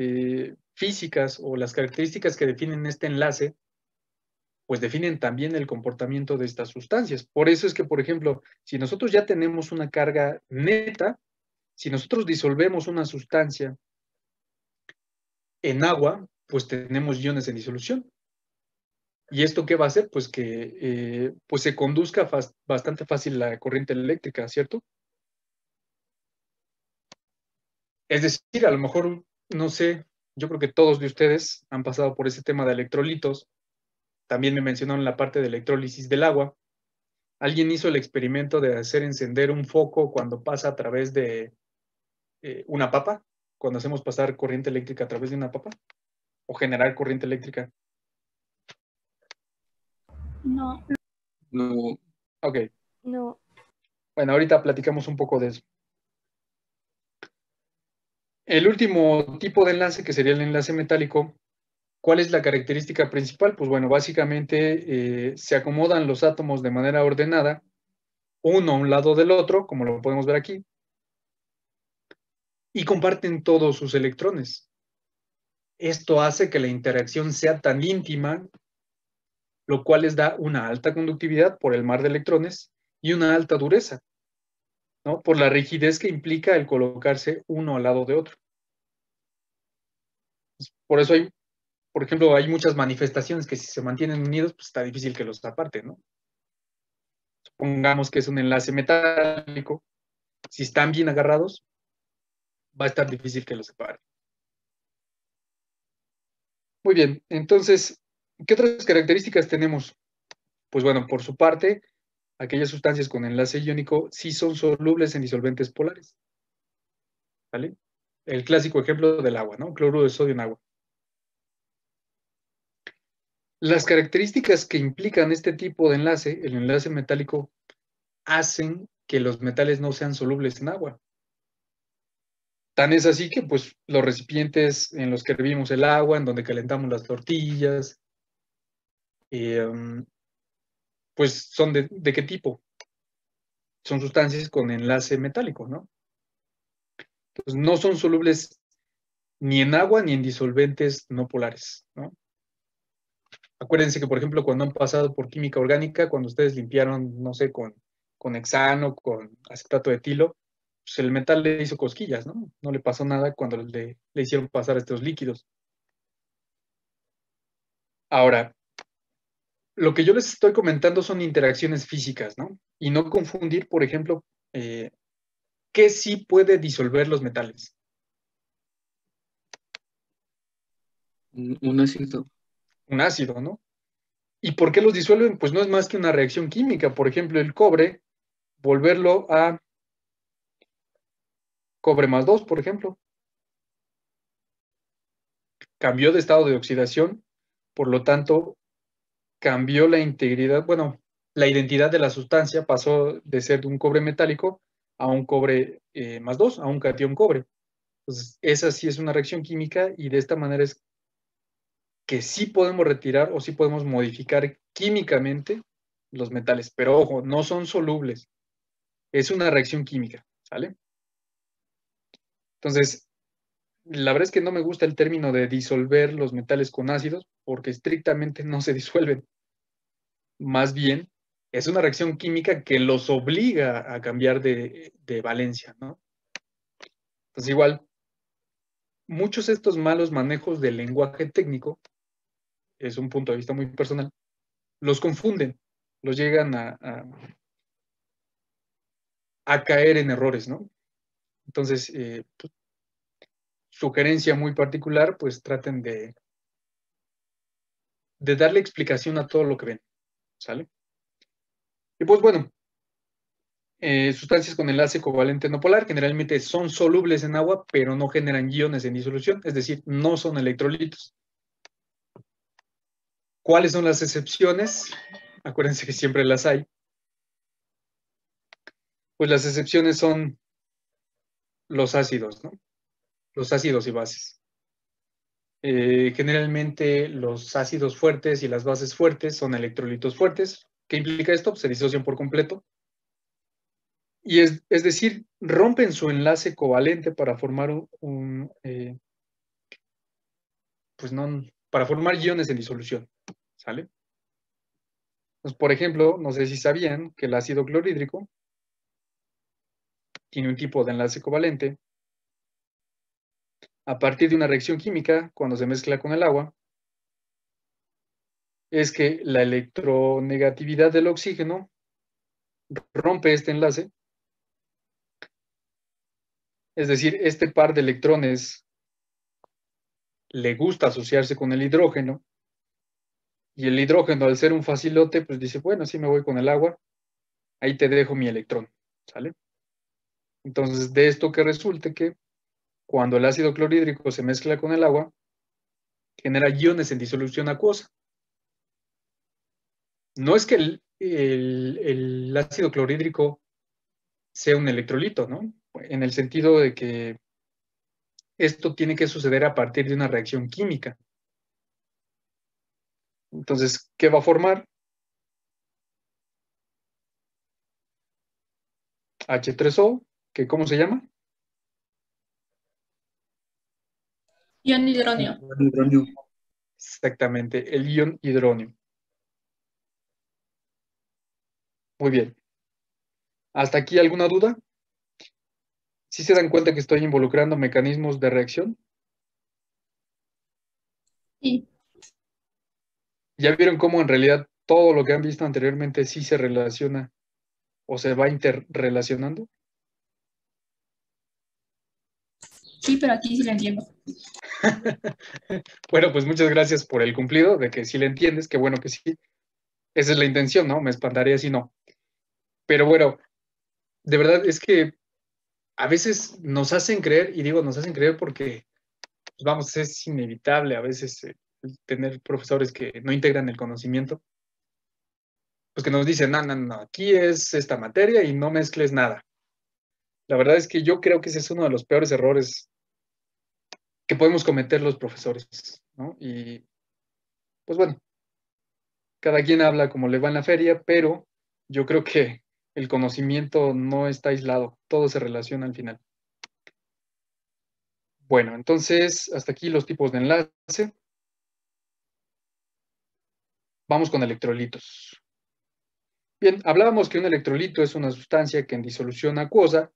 físicas o las características que definen este enlace, pues definen también el comportamiento de estas sustancias. Por eso es que, por ejemplo, si nosotros ya tenemos una carga neta, si nosotros disolvemos una sustancia en agua, pues tenemos iones en disolución. ¿Y esto qué va a hacer? Pues que pues se conduzca bastante fácil la corriente eléctrica, ¿cierto? Es decir, a lo mejor, no sé, yo creo que todos de ustedes han pasado por ese tema de electrolitos. También me mencionaron la parte de electrólisis del agua. ¿Alguien hizo el experimento de hacer encender un foco cuando pasa a través de una papa? Cuando hacemos pasar corriente eléctrica a través de una papa. ¿O generar corriente eléctrica? No. No, Ok. No. Bueno, ahorita platicamos un poco de eso. El último tipo de enlace, que sería el enlace metálico, ¿cuál es la característica principal? Pues bueno, básicamente se acomodan los átomos de manera ordenada, uno a un lado del otro, como lo podemos ver aquí, y comparten todos sus electrones. Esto hace que la interacción sea tan íntima, lo cual les da una alta conductividad por el mar de electrones y una alta dureza, ¿no? Por la rigidez que implica el colocarse uno al lado de otro. Por eso hay, por ejemplo, hay muchas manifestaciones que si se mantienen unidos, pues está difícil que los aparten, ¿no? Supongamos que es un enlace metálico, si están bien agarrados, va a estar difícil que los separen. Muy bien, entonces, ¿qué otras características tenemos? Pues bueno, por su parte, aquellas sustancias con enlace iónico sí son solubles en disolventes polares. ¿Vale? El clásico ejemplo del agua, ¿no? Cloruro de sodio en agua. Las características que implican este tipo de enlace, el enlace metálico, hacen que los metales no sean solubles en agua. Tan es así que, pues, los recipientes en los que hervimos el agua, en donde calentamos las tortillas, pues, ¿son de qué tipo? Son sustancias con enlace metálico, ¿no? Entonces, no son solubles ni en agua ni en disolventes no polares, ¿no? Acuérdense que, por ejemplo, cuando han pasado por química orgánica, cuando ustedes limpiaron, no sé, con hexano, con acetato de etilo, pues el metal le hizo cosquillas, ¿no? No le pasó nada cuando le hicieron pasar estos líquidos. Ahora, lo que yo les estoy comentando son interacciones físicas, ¿no? Y no confundir, por ejemplo, ¿qué sí puede disolver los metales? un ácido. Un ácido, ¿no? ¿Y por qué los disuelven? Pues no es más que una reacción química. Por ejemplo, el cobre, volverlo a cobre más 2, por ejemplo. Cambió de estado de oxidación, por lo tanto, cambió la integridad, bueno, la identidad de la sustancia pasó de ser de un cobre metálico a un cobre +2, a un catión cobre. Entonces, esa sí es una reacción química y de esta manera es que sí podemos retirar o sí podemos modificar químicamente los metales. Pero ojo, no son solubles. Es una reacción química, ¿sale? Entonces, la verdad es que no me gusta el término de disolver los metales con ácidos porque estrictamente no se disuelven. Más bien, es una reacción química que los obliga a cambiar de valencia, ¿no? Entonces, igual, muchos de estos malos manejos del lenguaje técnico, es un punto de vista muy personal, los confunden, los llegan a caer en errores, ¿no? Entonces, pues, sugerencia muy particular, pues traten de darle explicación a todo lo que ven, ¿sale? Y pues bueno, sustancias con enlace covalente no polar generalmente son solubles en agua, pero no generan iones en disolución, es decir, no son electrolitos. ¿Cuáles son las excepciones? Acuérdense que siempre las hay. Pues las excepciones son los ácidos, ¿no? Los ácidos y bases. Generalmente los ácidos fuertes y las bases fuertes son electrolitos fuertes. ¿Qué implica esto? Pues se disocian por completo. Y es decir, rompen su enlace covalente para formar pues no, para formar iones en disolución, ¿sale? Pues, por ejemplo, no sé si sabían que el ácido clorhídrico tiene un tipo de enlace covalente. A partir de una reacción química, cuando se mezcla con el agua, es que la electronegatividad del oxígeno rompe este enlace. Es decir, este par de electrones le gusta asociarse con el hidrógeno, y el hidrógeno, al ser un facilote, pues dice, bueno, sí me voy con el agua, ahí te dejo mi electrón, ¿sale? Entonces, de esto que resulte que cuando el ácido clorhídrico se mezcla con el agua, genera iones en disolución acuosa. No es que el ácido clorhídrico sea un electrolito, ¿no? En el sentido de que esto tiene que suceder a partir de una reacción química. Entonces, ¿qué va a formar? H3O, que ¿cómo se llama? Ion hidróneo. Hidróneo. Exactamente, el ion hidróneo. Muy bien. ¿Hasta aquí alguna duda? ¿Sí se dan cuenta que estoy involucrando mecanismos de reacción? Sí. ¿Ya vieron cómo en realidad todo lo que han visto anteriormente sí se relaciona o se va interrelacionando? Sí, pero aquí sí lo entiendo. Bueno, pues muchas gracias por el cumplido de que sí le entiendes, qué bueno que sí. Esa es la intención, ¿no? Me espantaría si no. Pero bueno, de verdad es que a veces nos hacen creer, y digo nos hacen creer porque, pues, vamos, es inevitable a veces tener profesores que no integran el conocimiento, pues que nos dicen, no, no, no, aquí es esta materia y no mezcles nada. La verdad es que yo creo que ese es uno de los peores errores que podemos cometer los profesores, ¿no? Y pues bueno, cada quien habla como le va en la feria, pero yo creo que el conocimiento no está aislado, todo se relaciona al final. Bueno, entonces, hasta aquí los tipos de enlace. Vamos con electrolitos. Bien, hablábamos que un electrolito es una sustancia que en disolución acuosa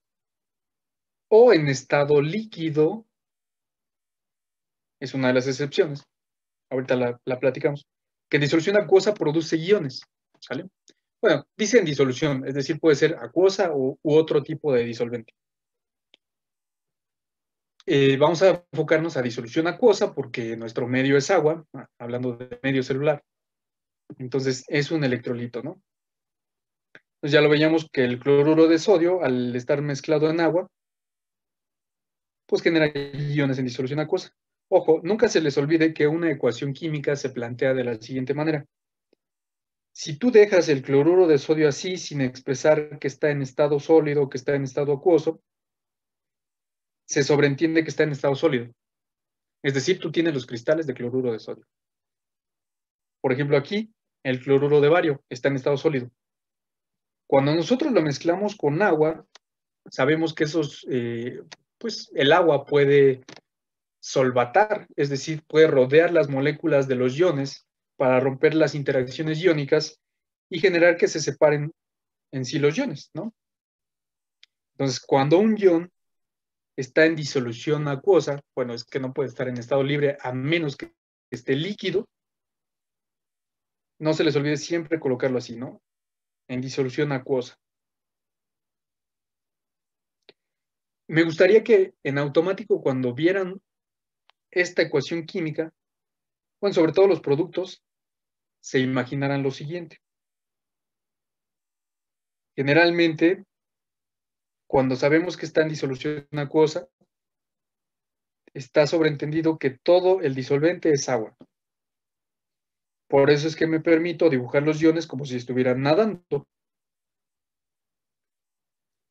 o en estado líquido, es una de las excepciones, ahorita la platicamos, que en disolución acuosa produce iones, ¿sale? Bueno, dice en disolución, es decir, puede ser acuosa u otro tipo de disolvente. Vamos a enfocarnos a disolución acuosa porque nuestro medio es agua, hablando de medio celular. Entonces, es un electrolito, ¿no? Entonces ya lo veíamos que el cloruro de sodio, al estar mezclado en agua, pues genera iones en disolución acuosa. Ojo, nunca se les olvide que una ecuación química se plantea de la siguiente manera. Si tú dejas el cloruro de sodio así, sin expresar que está en estado sólido o que está en estado acuoso, se sobreentiende que está en estado sólido. Es decir, tú tienes los cristales de cloruro de sodio. Por ejemplo, aquí, el cloruro de bario está en estado sólido. Cuando nosotros lo mezclamos con agua, sabemos que pues el agua puede solvatar, es decir, puede rodear las moléculas de los iones para romper las interacciones iónicas y generar que se separen en sí los iones, ¿no? Entonces, cuando un ion está en disolución acuosa, bueno, es que no puede estar en estado libre a menos que esté líquido. No se les olvide siempre colocarlo así, ¿no? En disolución acuosa. Me gustaría que en automático, cuando vieran esta ecuación química, bueno, sobre todo los productos, se imaginaran lo siguiente. Generalmente, cuando sabemos que está en disolución acuosa, está sobreentendido que todo el disolvente es agua. Por eso es que me permito dibujar los iones como si estuvieran nadando.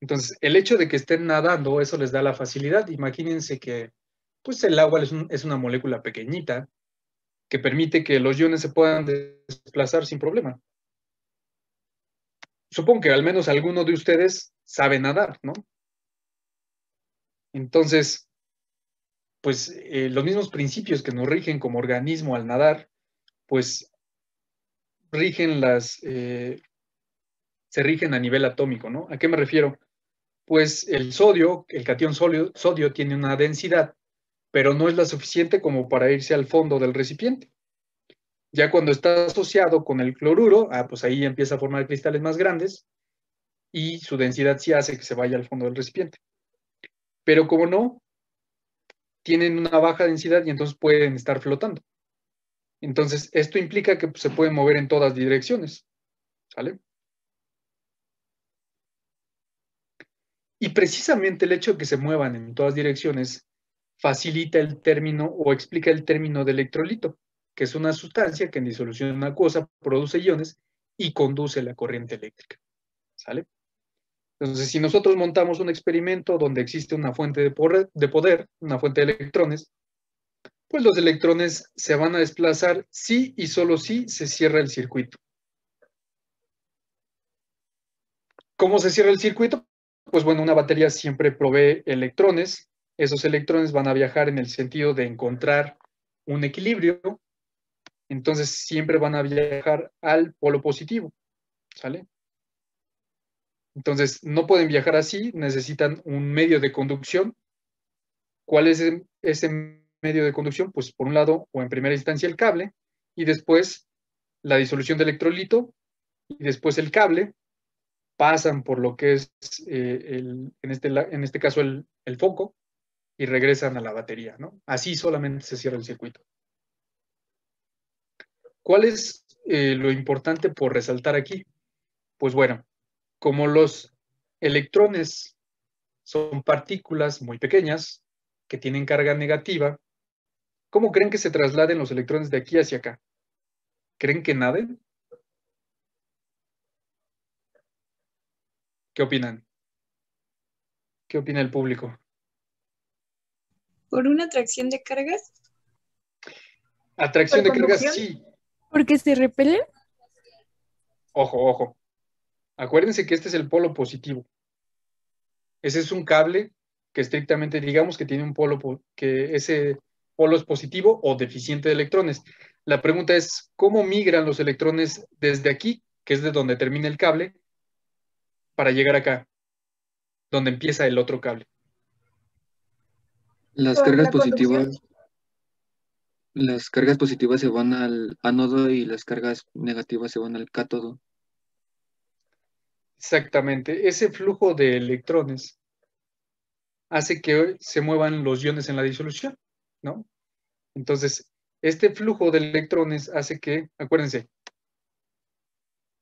Entonces, el hecho de que estén nadando, eso les da la facilidad. Imagínense que pues, el agua es una molécula pequeñita que permite que los iones se puedan desplazar sin problema. Supongo que al menos alguno de ustedes sabe nadar, ¿no? Entonces, pues los mismos principios que nos rigen como organismo al nadar, pues se rigen a nivel atómico, ¿no? ¿A qué me refiero? Pues el sodio, el catión sodio tiene una densidad, pero no es la suficiente como para irse al fondo del recipiente. Ya cuando está asociado con el cloruro, pues ahí empieza a formar cristales más grandes y su densidad sí hace que se vaya al fondo del recipiente. Pero como no, tienen una baja densidad y entonces pueden estar flotando. Entonces, esto implica que se pueden mover en todas direcciones, ¿sale? Y precisamente el hecho de que se muevan en todas direcciones facilita el término o explica el término de electrolito, que es una sustancia que en disolución acuosa produce iones y conduce la corriente eléctrica, ¿sale? Entonces, si nosotros montamos un experimento donde existe una fuente de poder, una fuente de electrones, pues los electrones se van a desplazar si y solo si se cierra el circuito. ¿Cómo se cierra el circuito? Pues bueno, una batería siempre provee electrones. Esos electrones van a viajar en el sentido de encontrar un equilibrio. Entonces siempre van a viajar al polo positivo, ¿sale? Entonces no pueden viajar así, necesitan un medio de conducción. ¿Cuál es ese medio de conducción? Pues por un lado, o en primera instancia el cable, y después la disolución de electrolito, y después el cable, pasan por lo que es, en este caso, el foco, y regresan a la batería, ¿no? Así solamente se cierra el circuito. ¿Cuál es lo importante por resaltar aquí? Pues bueno, como los electrones son partículas muy pequeñas que tienen carga negativa, ¿cómo creen que se trasladen los electrones de aquí hacia acá? ¿Creen que naden? ¿Qué opinan? ¿Qué opina el público? ¿Por una atracción de cargas? Atracción de ¿Por cargas, conducción? sí. ¿Porque se repelen? Ojo, ojo. Acuérdense que este es el polo positivo. Ese es un cable que estrictamente digamos que tiene un polo, que ese polo es positivo o deficiente de electrones. La pregunta es, ¿cómo migran los electrones desde aquí, que es de donde termina el cable, para llegar acá, donde empieza el otro cable? Las ¿Por cargas la conducción? positivas se van al ánodo y las cargas negativas se van al cátodo. Exactamente. Ese flujo de electrones hace que se muevan los iones en la disolución, ¿no? Entonces, este flujo de electrones hace que, acuérdense,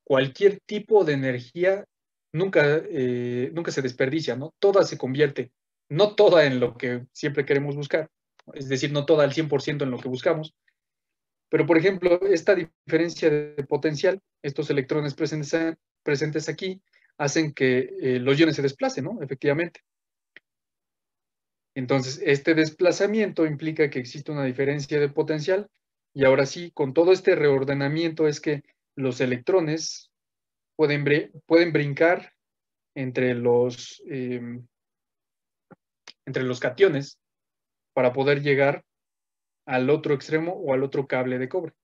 cualquier tipo de energía nunca se desperdicia, ¿no? Toda se convierte, no toda en lo que siempre queremos buscar, es decir, no toda al 100% en lo que buscamos, Pero, por ejemplo, esta diferencia de potencial, estos electrones presentes aquí, hacen que los iones se desplacen, ¿no? Efectivamente. Entonces, este desplazamiento implica que existe una diferencia de potencial, y ahora sí, con todo este reordenamiento es que los electrones pueden brincar entre los cationes para poder llegar al otro extremo o al otro cable de cobre.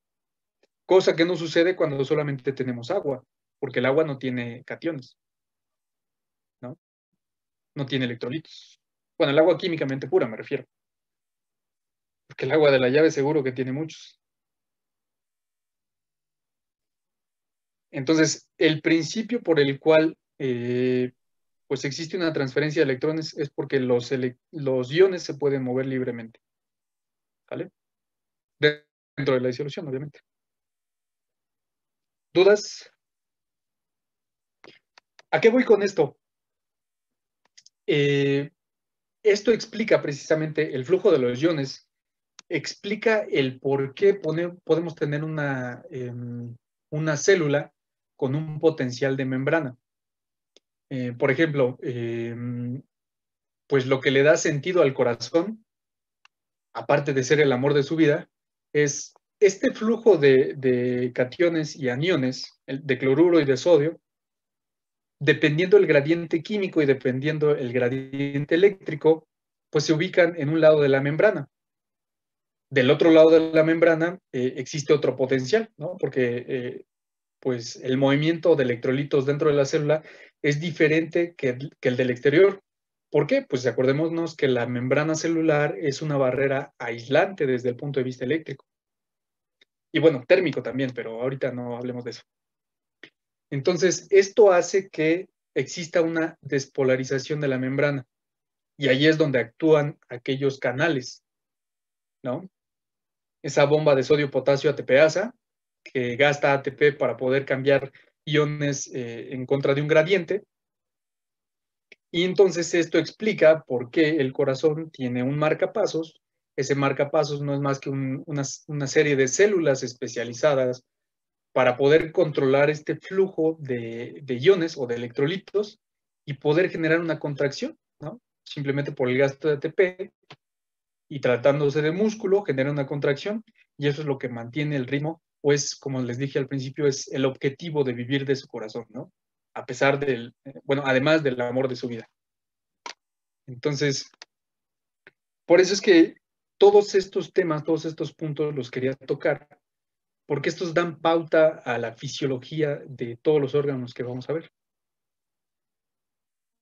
Cosa que no sucede cuando solamente tenemos agua, porque el agua no tiene cationes, ¿no? No tiene electrolitos. Bueno, el agua químicamente pura me refiero. Porque el agua de la llave seguro que tiene muchos. Entonces, el principio por el cual pues existe una transferencia de electrones es porque los iones se pueden mover libremente. ¿Vale? Dentro de la disolución, obviamente. ¿Dudas? ¿A qué voy con esto? Esto explica precisamente el flujo de los iones, explica el por qué podemos tener una célula con un potencial de membrana. Por ejemplo, pues lo que le da sentido al corazón, aparte de ser el amor de su vida, es este flujo de cationes y aniones, de cloruro y de sodio, dependiendo el gradiente químico y dependiendo el gradiente eléctrico, pues se ubican en un lado de la membrana. Del otro lado de la membrana existe otro potencial, ¿no? Porque pues el movimiento de electrolitos dentro de la célula es diferente que el del exterior. ¿Por qué? Pues acordémonos que la membrana celular es una barrera aislante desde el punto de vista eléctrico. Y bueno, térmico también, pero ahorita no hablemos de eso. Entonces, esto hace que exista una despolarización de la membrana. Y ahí es donde actúan aquellos canales, ¿no? Esa bomba de sodio-potasio ATPasa, que gasta ATP para poder cambiar iones en contra de un gradiente. Y entonces esto explica por qué el corazón tiene un marcapasos. Ese marcapasos no es más que una serie de células especializadas para poder controlar este flujo de iones o de electrolitos y poder generar una contracción, ¿no? Simplemente por el gasto de ATP, y tratándose de músculo genera una contracción, y eso es lo que mantiene el ritmo, o es, como les dije al principio, es el objetivo de vivir de su corazón, ¿no? A pesar del, bueno, además del amor de su vida. Entonces, por eso es que todos estos temas, todos estos puntos los quería tocar, porque estos dan pauta a la fisiología de todos los órganos que vamos a ver.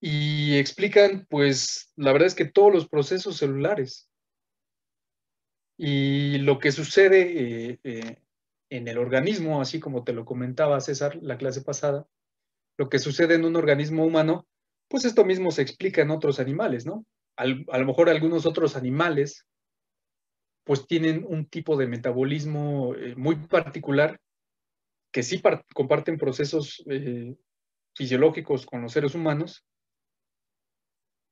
Y explican, pues, la verdad es que todos los procesos celulares y lo que sucede en el organismo, así como te lo comentaba César la clase pasada, lo que sucede en un organismo humano, pues esto mismo se explica en otros animales, ¿no? A lo mejor algunos otros animales pues tienen un tipo de metabolismo muy particular, que sí comparten procesos fisiológicos con los seres humanos,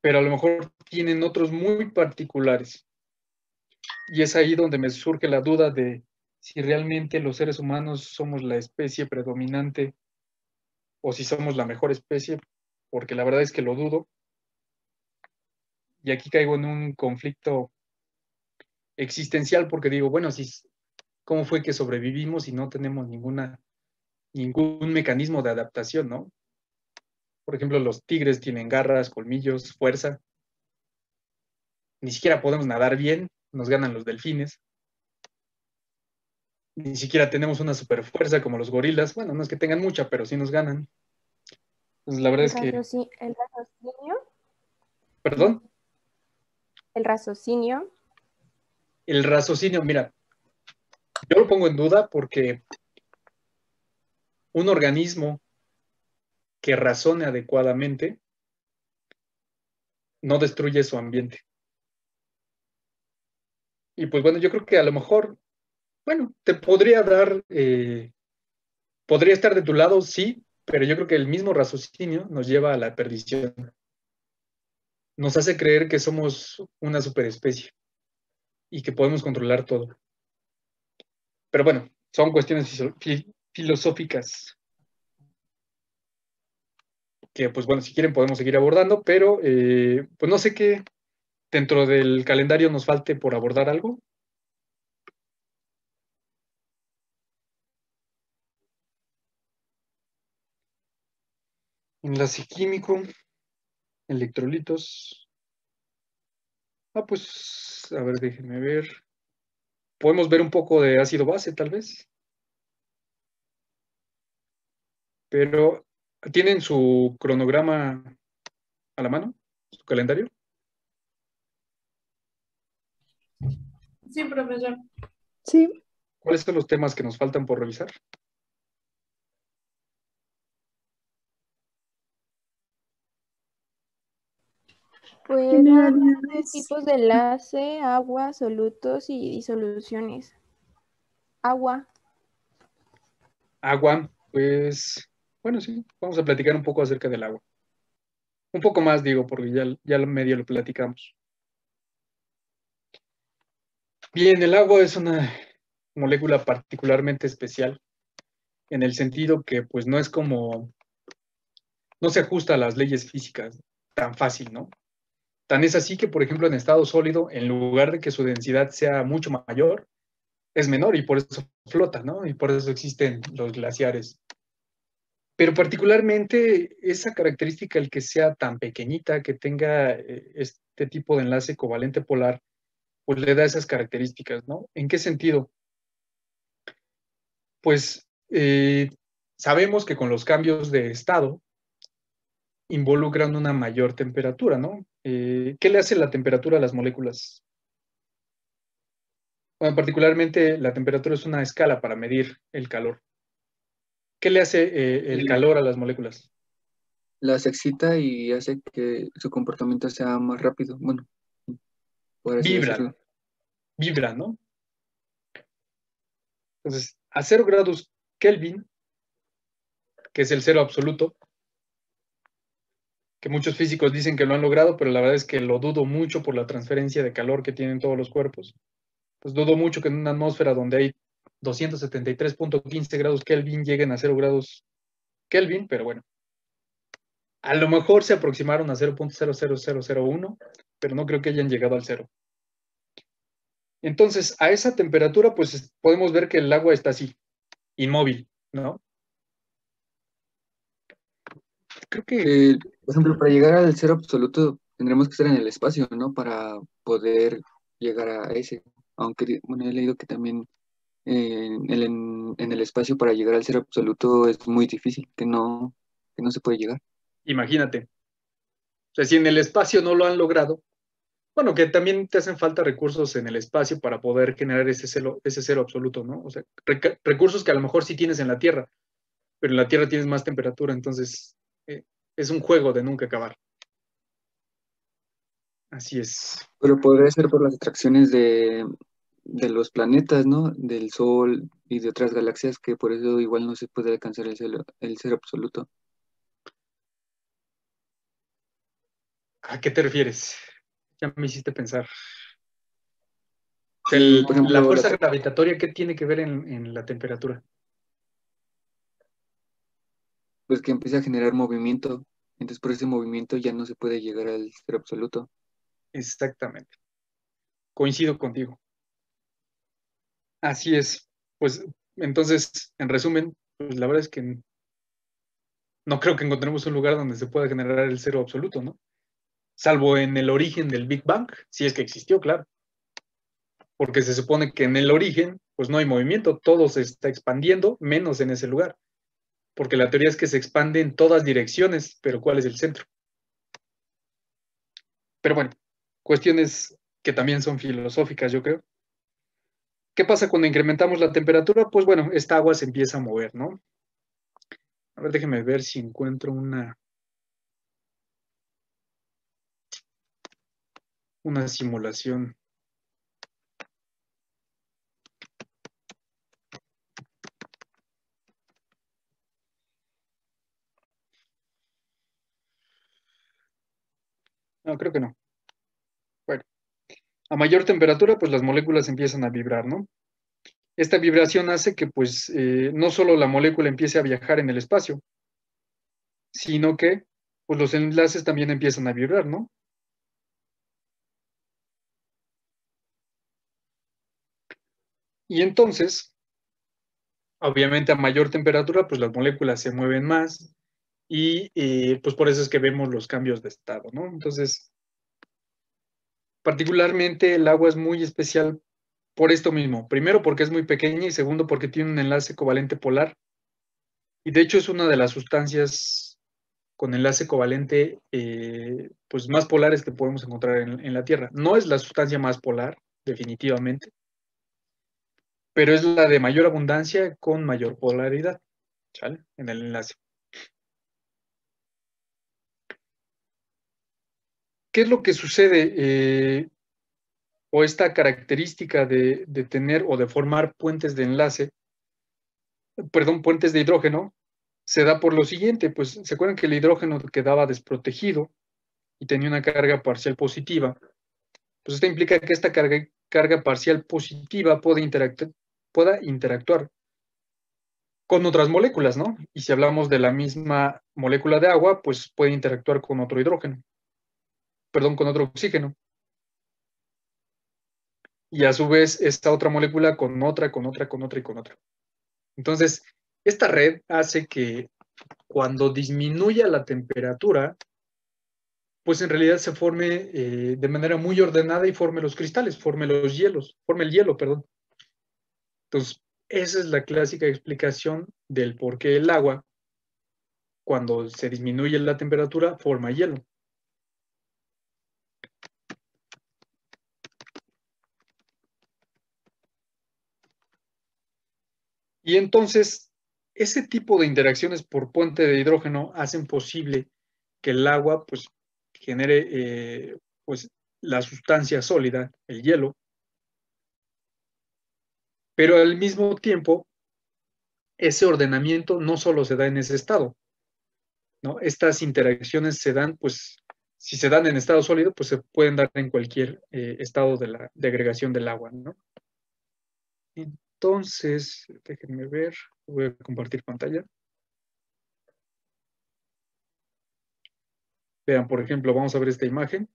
pero a lo mejor tienen otros muy particulares. Y es ahí donde me surge la duda de si realmente los seres humanos somos la especie predominante o si somos la mejor especie, porque la verdad es que lo dudo. Y aquí caigo en un conflicto existencial porque digo, bueno, ¿cómo fue que sobrevivimos y no tenemos ningún mecanismo de adaptación, ¿no? Por ejemplo, los tigres tienen garras, colmillos, fuerza. Ni siquiera podemos nadar bien, nos ganan los delfines. Ni siquiera tenemos una super fuerza como los gorilas. Bueno, no es que tengan mucha, pero sí nos ganan. Entonces, la verdad es que... El raciocinio. ¿Perdón? El raciocinio. El raciocinio, mira, yo lo pongo en duda porque un organismo que razone adecuadamente no destruye su ambiente. Y pues bueno, yo creo que a lo mejor, bueno, te podría dar, podría estar de tu lado, sí, pero yo creo que el mismo raciocinio nos lleva a la perdición. Nos hace creer que somos una superespecie y que podemos controlar todo. Pero bueno, son cuestiones filosóficas que, pues bueno, si quieren podemos seguir abordando, pero pues no sé qué dentro del calendario nos falte por abordar algo. Enlace químico, electrolitos. Pues, a ver, déjenme ver. Podemos ver un poco de ácido base, tal vez. Pero, ¿tienen su cronograma a la mano? ¿Su calendario? Sí, profesor. Sí. ¿Cuáles son los temas que nos faltan por revisar? Pues nada más tipos de enlace, agua, solutos y disoluciones. Agua. Agua, pues, bueno, sí, vamos a platicar un poco acerca del agua. Un poco más, digo, porque ya medio lo platicamos. Bien, el agua es una molécula particularmente especial en el sentido que, pues, no se ajusta a las leyes físicas tan fácil, ¿no? Tan es así que, por ejemplo, en estado sólido, en lugar de que su densidad sea mucho mayor, es menor y por eso flota, ¿no? Y por eso existen los glaciares. Pero particularmente esa característica, el que sea tan pequeñita, que tenga este tipo de enlace covalente polar, pues le da esas características, ¿no? ¿En qué sentido? Pues sabemos que con los cambios de estado involucran una mayor temperatura, ¿no? ¿Qué le hace la temperatura a las moléculas? Bueno, particularmente la temperatura es una escala para medir el calor. ¿Qué le hace el calor a las moléculas? Las excita y hace que su comportamiento sea más rápido. Bueno, por así Vibran, decirlo. vibran, ¿no? Entonces, a 0 grados Kelvin, que es el cero absoluto, que muchos físicos dicen que lo han logrado, pero la verdad es que lo dudo mucho por la transferencia de calor que tienen todos los cuerpos. Pues dudo mucho que en una atmósfera donde hay 273.15 grados Kelvin lleguen a 0 grados Kelvin, pero bueno. A lo mejor se aproximaron a 0.00001, pero no creo que hayan llegado al cero. Entonces, a esa temperatura, pues podemos ver que el agua está así, inmóvil, ¿no? Creo que Por ejemplo, para llegar al cero absoluto tendremos que estar en el espacio, ¿no? Para poder llegar a ese. Aunque, bueno, he leído que también en el espacio para llegar al cero absoluto es muy difícil, que no se puede llegar. imagínate, o sea, si en el espacio no lo han logrado, bueno, que también te hacen falta recursos en el espacio para poder generar ese cero absoluto, ¿no? O sea, recursos que a lo mejor sí tienes en la Tierra, pero en la Tierra tienes más temperatura, entonces es un juego de nunca acabar. Así es. Pero podría ser por las atracciones de los planetas, ¿no? Del Sol y de otras galaxias, que por eso igual no se puede alcanzar el cero absoluto. ¿A qué te refieres? Ya me hiciste pensar. O sea, Sí, por la ejemplo, fuerza gravitatoria, ¿qué tiene que ver en la temperatura? pues que empieza a generar movimiento, entonces por ese movimiento ya no se puede llegar al cero absoluto. Exactamente. Coincido contigo. Así es. Pues entonces, en resumen, pues la verdad es que no creo que encontremos un lugar donde se pueda generar el cero absoluto, ¿no? Salvo en el origen del Big Bang, si es que existió, claro. Porque se supone que en el origen, pues no hay movimiento, todo se está expandiendo, menos en ese lugar. Porque la teoría es que se expande en todas direcciones, pero ¿cuál es el centro? Pero bueno, cuestiones que también son filosóficas, yo creo. ¿Qué pasa cuando incrementamos la temperatura? Pues bueno, esta agua se empieza a mover, ¿no? A ver, déjeme ver si encuentro una simulación. No, creo que no. Bueno, a mayor temperatura, pues las moléculas empiezan a vibrar, ¿no? Esta vibración hace que pues no solo la molécula empiece a viajar en el espacio, sino que pues los enlaces también empiezan a vibrar, ¿no? Y entonces, obviamente a mayor temperatura, pues las moléculas se mueven más y pues por eso es que vemos los cambios de estado, ¿no? Entonces, particularmente el agua es muy especial por esto mismo. Primero porque es muy pequeña y segundo porque tiene un enlace covalente polar. Y de hecho es una de las sustancias con enlace covalente pues más polares que podemos encontrar en la Tierra. No es la sustancia más polar, definitivamente, pero es la de mayor abundancia con mayor polaridad, ¿sale? En el enlace. ¿Qué es lo que sucede? O esta característica de tener o de formar puentes de enlace, perdón, puentes de hidrógeno, se da por lo siguiente, pues se acuerdan que el hidrógeno quedaba desprotegido y tenía una carga parcial positiva. Pues esto implica que esta carga parcial positiva pueda interactuar con otras moléculas, ¿no? Y si hablamos de la misma molécula de agua, pues puede interactuar con otro hidrógeno, perdón, con otro oxígeno. Y a su vez, esta otra molécula con otra, con otra, con otra y con otra. Entonces, esta red hace que cuando disminuya la temperatura, pues en realidad se forme de manera muy ordenada y forme los cristales, forme los hielos, forme el hielo, perdón. Entonces, esa es la clásica explicación del por qué el agua, cuando se disminuye la temperatura, forma hielo. Y entonces, ese tipo de interacciones por puente de hidrógeno hacen posible que el agua, pues, genere, pues, la sustancia sólida, el hielo, pero al mismo tiempo, ese ordenamiento no solo se da en ese estado, ¿no? Estas interacciones se dan, pues, si se dan en estado sólido, pues se pueden dar en cualquier estado de agregación del agua, ¿no? Entonces, déjenme ver, voy a compartir pantalla. Vean, por ejemplo, vamos a ver esta imagen.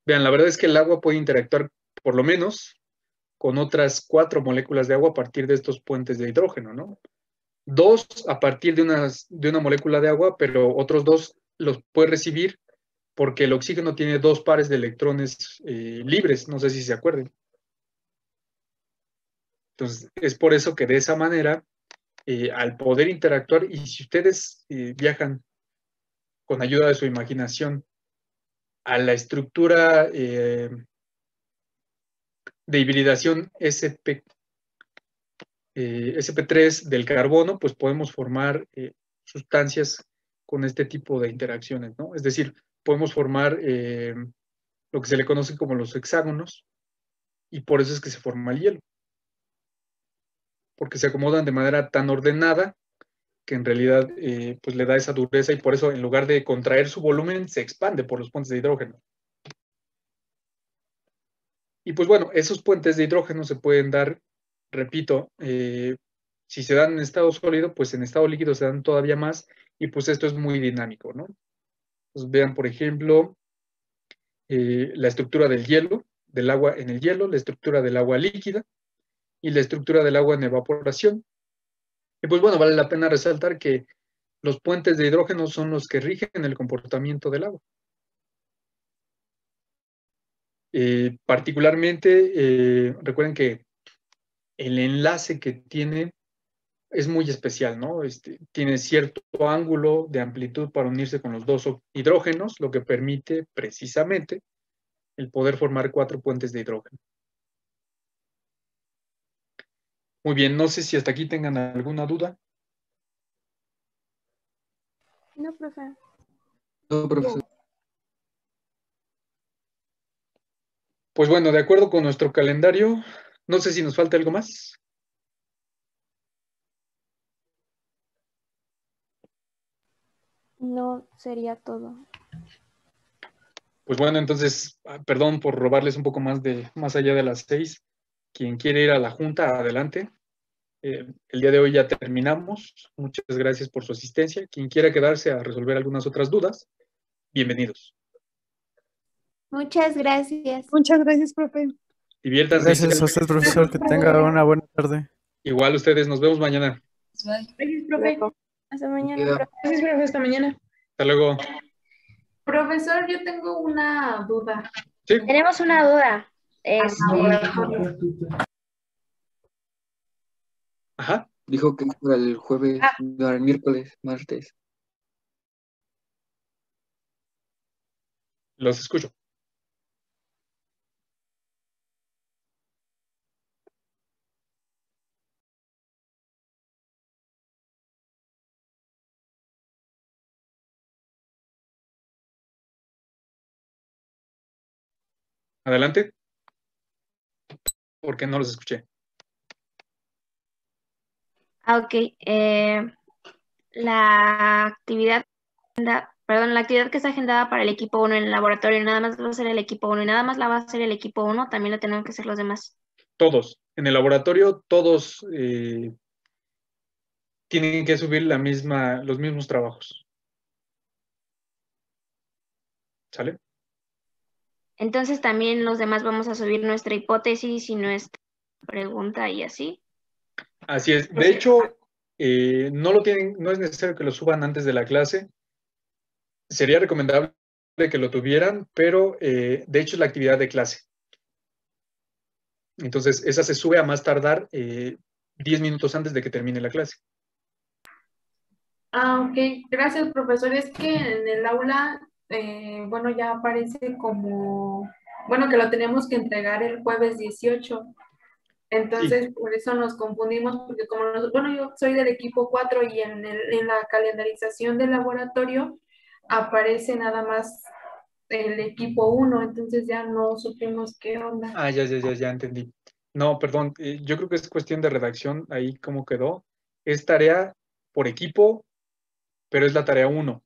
Vean, la verdad es que el agua puede interactuar por lo menos con otras 4 moléculas de agua a partir de estos puentes de hidrógeno, ¿no? 2 a partir de una molécula de agua, pero otros 2 los puede recibir porque el oxígeno tiene 2 pares de electrones libres, no sé si se acuerden. Entonces, es por eso que de esa manera, al poder interactuar, y si ustedes viajan con ayuda de su imaginación a la estructura de hibridación sp3 del carbono, pues podemos formar sustancias con este tipo de interacciones, ¿no? Es decir, podemos formar lo que se le conoce como los hexágonos, y por eso es que se forma el hielo, porque se acomodan de manera tan ordenada que en realidad pues le da esa dureza, y por eso en lugar de contraer su volumen, se expande por los puentes de hidrógeno. Y pues bueno, esos puentes de hidrógeno se pueden dar, repito, si se dan en estado sólido, pues en estado líquido se dan todavía más, y pues esto es muy dinámico, ¿no? Pues vean, por ejemplo, la estructura del hielo, del agua en el hielo, la estructura del agua líquida y la estructura del agua en evaporación. Y pues bueno, vale la pena resaltar que los puentes de hidrógeno son los que rigen el comportamiento del agua. Particularmente, recuerden que el enlace que tiene es muy especial, ¿no? Tiene cierto ángulo de amplitud para unirse con los 2 hidrógenos, lo que permite precisamente el poder formar 4 puentes de hidrógeno. Muy bien, no sé si hasta aquí tengan alguna duda. No, profe. No, profesor. Pues bueno, de acuerdo con nuestro calendario, no sé si nos falta algo más. No, sería todo. Pues bueno, entonces, perdón por robarles un poco más allá de las 6. Quien quiere ir a la junta, adelante. El día de hoy ya terminamos. Muchas gracias por su asistencia. Quien quiera quedarse a resolver algunas otras dudas, bienvenidos. Muchas gracias. Muchas gracias, profe. Diviértanse. Gracias a usted, profesor. Que tenga una buena tarde. Igual ustedes. Nos vemos mañana. Gracias, profe. Hasta mañana, Ya. profe. Gracias, profe. Hasta mañana. Hasta luego. Profesor, yo tengo una duda. Sí. Tenemos una duda. Ajá. Dijo que es para el jueves, para el miércoles, martes. Los escucho. Adelante. Porque no los escuché. Ok. La actividad, la actividad que está agendada para el equipo 1 en el laboratorio, nada más va a ser el equipo 1 y nada más la va a hacer el equipo 1, también la tenemos que hacer los demás. Todos. En el laboratorio, todos tienen que subir los mismos trabajos. ¿Sale? Entonces también los demás vamos a subir nuestra hipótesis y nuestra pregunta y así. Así es. De hecho, no es necesario que lo suban antes de la clase. Sería recomendable que lo tuvieran, pero de hecho es la actividad de clase. Entonces, esa se sube a más tardar 10 minutos antes de que termine la clase. Ok. Gracias, profesor. Es que en el aula, bueno, ya aparece como, bueno, que lo tenemos que entregar el jueves 18. Entonces, por eso nos confundimos, porque como bueno, yo soy del equipo 4 y en la calendarización del laboratorio aparece nada más el equipo 1, entonces ya no supimos qué onda. Ah, ya entendí. No, perdón, yo creo que es cuestión de redacción, ahí cómo quedó. Es tarea por equipo, pero es la tarea 1.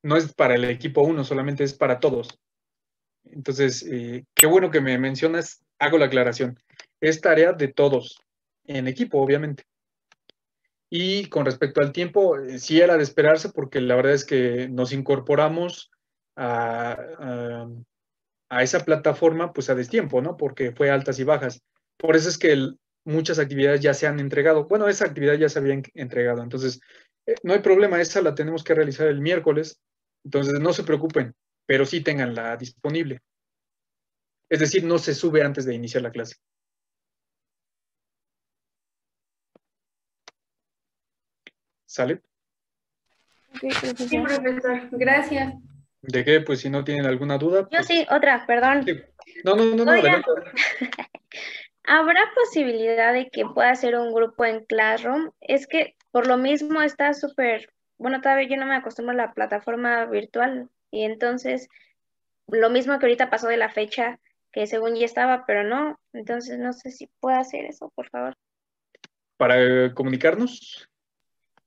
No es para el equipo 1, solamente es para todos. Entonces, qué bueno que me mencionas, hago la aclaración. Es tarea de todos, en equipo, obviamente. Y con respecto al tiempo, sí era de esperarse porque la verdad es que nos incorporamos a esa plataforma pues a destiempo, ¿no? Porque fue altas y bajas. Por eso es que muchas actividades ya se han entregado. Bueno, esa actividad ya se había entregado. Entonces, no hay problema, esa la tenemos que realizar el miércoles. Entonces, no se preocupen, pero sí tenganla disponible. Es decir, no se sube antes de iniciar la clase. ¿Sale? Ok, Sí, profesor. profesor, gracias. ¿De qué? Pues si no tienen alguna duda. Yo Pues, sí, otra, perdón. sí. No, Oigan. adelante. ¿Habrá posibilidad de que pueda ser un grupo en Classroom? Es que por lo mismo está súper, bueno, todavía yo no me acostumbro a la plataforma virtual y entonces lo mismo que ahorita pasó de la fecha que según ya estaba, pero no, entonces no sé si puedo hacer eso, por favor. Para comunicarnos.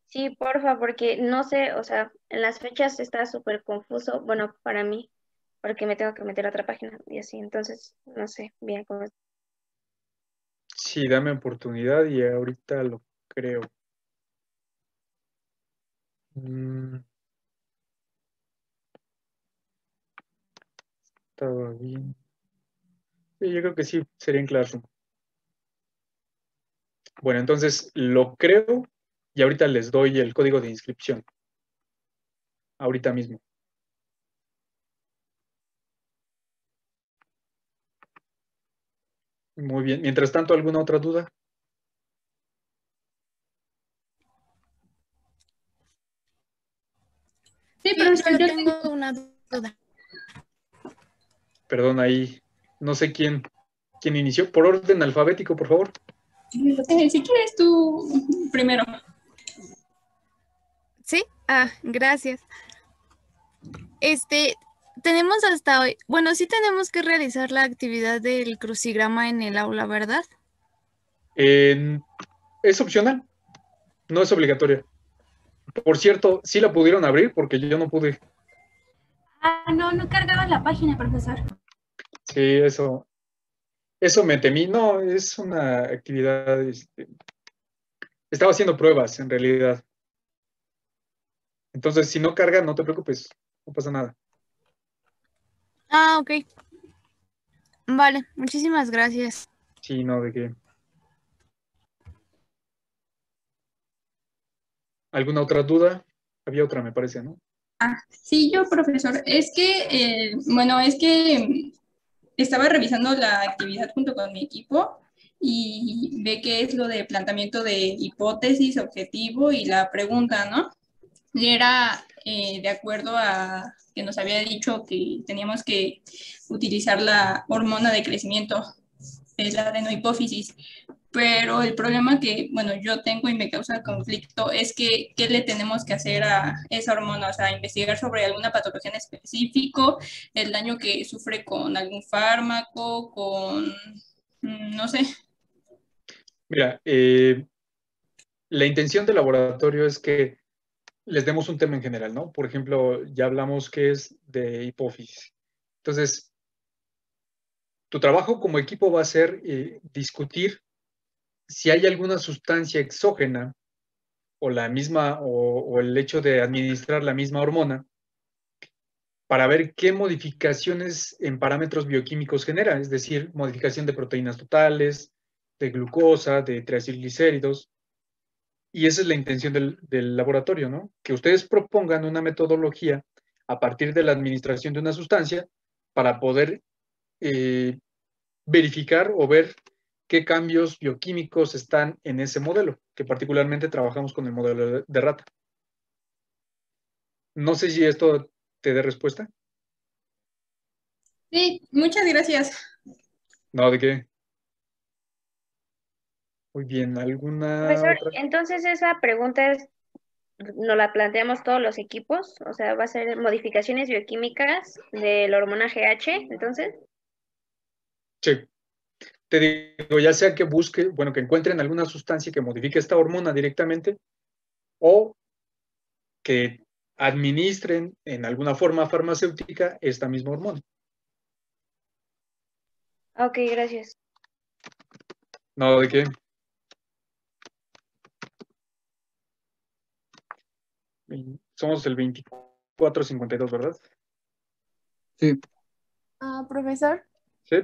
Sí, porfa, porque no sé, o sea, en las fechas está súper confuso, bueno, para mí, porque me tengo que meter a otra página y así, entonces no sé bien cómo es. Sí, dame oportunidad y ahorita lo creo. Estaba bien. Sí, yo creo que sí, sería en Classroom. Bueno, entonces lo creo y ahorita les doy el código de inscripción. Ahorita mismo. Muy bien. Mientras tanto, ¿alguna otra duda? Sí, Yo profesor, yo tengo una duda. Perdón, ahí no sé quién inició. Por orden alfabético, por favor. si quieres tú primero. ¿Sí? Ah, gracias. Tenemos hasta hoy, bueno, sí tenemos que realizar la actividad del crucigrama en el aula, ¿verdad? Es opcional, no es obligatoria. Por cierto, sí la pudieron abrir porque yo no pude. Ah, no cargaba la página, profesor. Sí, eso. Eso me temí. No, es una actividad, estaba haciendo pruebas en realidad. Entonces, si no carga, no te preocupes, no pasa nada. Ah, ok. Vale, muchísimas gracias. Sí, no, de qué. ¿Alguna otra duda? Había otra, me parece, ¿no? Sí, yo, profesor. Es que, bueno, es que estaba revisando la actividad junto con mi equipo y ve que es lo de planteamiento de hipótesis, objetivo y la pregunta, ¿no? Y era de acuerdo a que nos había dicho que teníamos que utilizar la hormona de crecimiento, es la adenohipófisis. Pero el problema que, bueno, yo tengo y me causa conflicto es que, ¿qué le tenemos que hacer a esa hormona? O sea, investigar sobre alguna patología en específico, el daño que sufre con algún fármaco, con, no sé. Mira, la intención del laboratorio es que les demos un tema en general, ¿no? Por ejemplo, ya hablamos que es de hipófisis. Entonces, tu trabajo como equipo va a ser discutir si hay alguna sustancia exógena o la misma o el hecho de administrar la misma hormona para ver qué modificaciones en parámetros bioquímicos genera, es decir, modificación de proteínas totales, de glucosa, de triacilglicéridos. Y esa es la intención del laboratorio, ¿no? Que ustedes propongan una metodología a partir de la administración de una sustancia para poder verificar o ver qué cambios bioquímicos están en ese modelo, que particularmente trabajamos con el modelo de rata. No sé si esto te dé respuesta. Sí, muchas gracias. No, ¿de qué? Muy bien, ¿alguna Profesor, otra? entonces esa pregunta es, ¿nos la planteamos todos los equipos? O sea, ¿va a ser modificaciones bioquímicas de la hormona GH, entonces? Sí, te digo, ya sea que busque, bueno, que encuentren alguna sustancia que modifique esta hormona directamente o que administren en alguna forma farmacéutica esta misma hormona. Ok, gracias. No, ¿de qué? Somos el 2452, ¿verdad? Sí, Profesor, Sí.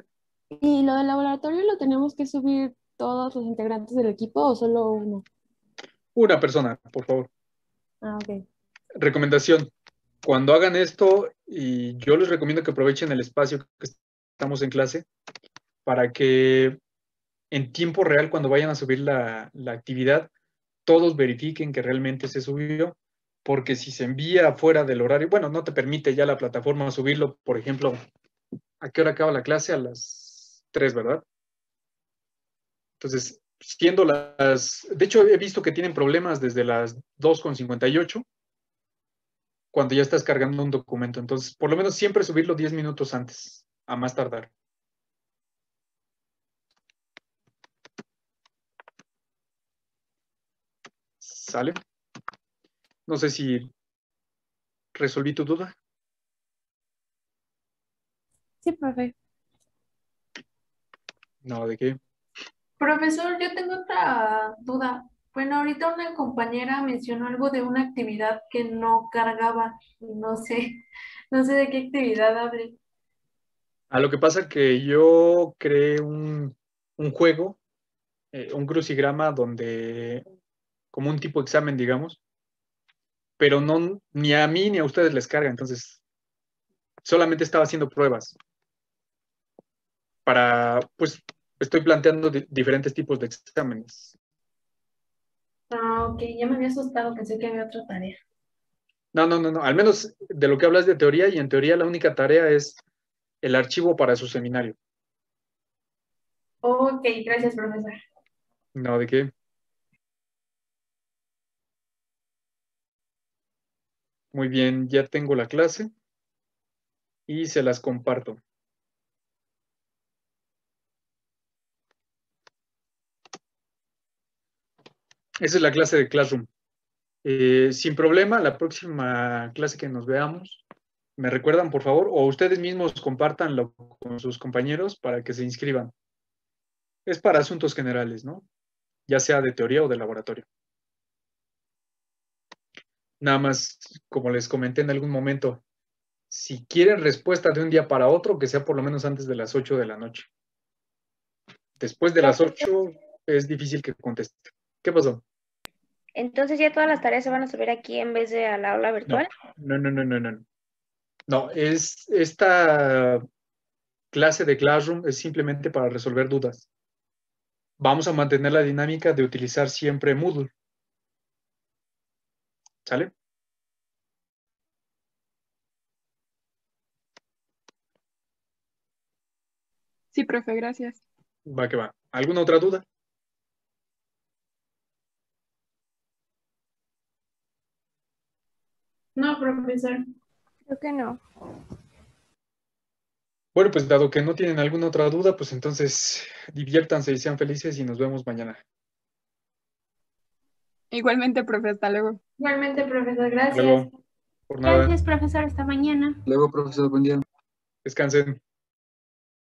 ¿y lo del laboratorio lo tenemos que subir todos los integrantes del equipo o solo uno? Una persona, por favor. Ok. Recomendación. Cuando hagan esto, y yo les recomiendo que aprovechen el espacio que estamos en clase para que en tiempo real, cuando vayan a subir la actividad, todos verifiquen que realmente se subió, porque si se envía fuera del horario, bueno, no te permite ya la plataforma subirlo, por ejemplo, ¿a qué hora acaba la clase? A las 3, ¿verdad? Entonces, siendo de hecho, he visto que tienen problemas desde las 2:58 cuando ya estás cargando un documento. Entonces, por lo menos siempre subirlo 10 minutos antes, a más tardar. ¿Sale? No sé si resolví tu duda. Sí, profe. No, ¿de qué? Profesor, yo tengo otra duda. Bueno, ahorita una compañera mencionó algo de una actividad que no cargaba. No sé, no sé de qué actividad hable. A lo que pasa que yo creé un juego, un crucigrama donde, como un tipo examen, digamos, pero no, ni a mí ni a ustedes les carga, entonces solamente estaba haciendo pruebas para, pues, estoy planteando diferentes tipos de exámenes. Ah, ok, ya me había asustado, pensé que había otra tarea. No, al menos de lo que hablas de teoría, y en teoría la única tarea es el archivo para su seminario. Ok, gracias, profesor. No, ¿de qué? Muy bien, ya tengo la clase y se las comparto. Esa es la clase de Classroom. Sin problema, la próxima clase que nos veamos, me recuerdan, por favor, o ustedes mismos compártanlo con sus compañeros para que se inscriban. Es para asuntos generales, ¿no? Ya sea de teoría o de laboratorio. Nada más, como les comenté en algún momento, si quieren respuesta de un día para otro, que sea por lo menos antes de las 8 de la noche. Después de las 8 es difícil que conteste. ¿Qué pasó? Entonces ya todas las tareas se van a subir aquí en vez de al aula virtual. No. No, esta clase de Classroom es simplemente para resolver dudas. Vamos a mantener la dinámica de utilizar siempre Moodle. ¿Sale? Sí, profe, gracias. Va que va. ¿Alguna otra duda? No, profesor. Creo que no. Bueno, pues dado que no tienen alguna otra duda, pues entonces diviértanse y sean felices y nos vemos mañana. Igualmente, profe, hasta luego. Igualmente, profesor, Hasta gracias. luego. Por nada. Gracias, profesor. Hasta mañana. Luego, profesor, buen día. Descansen.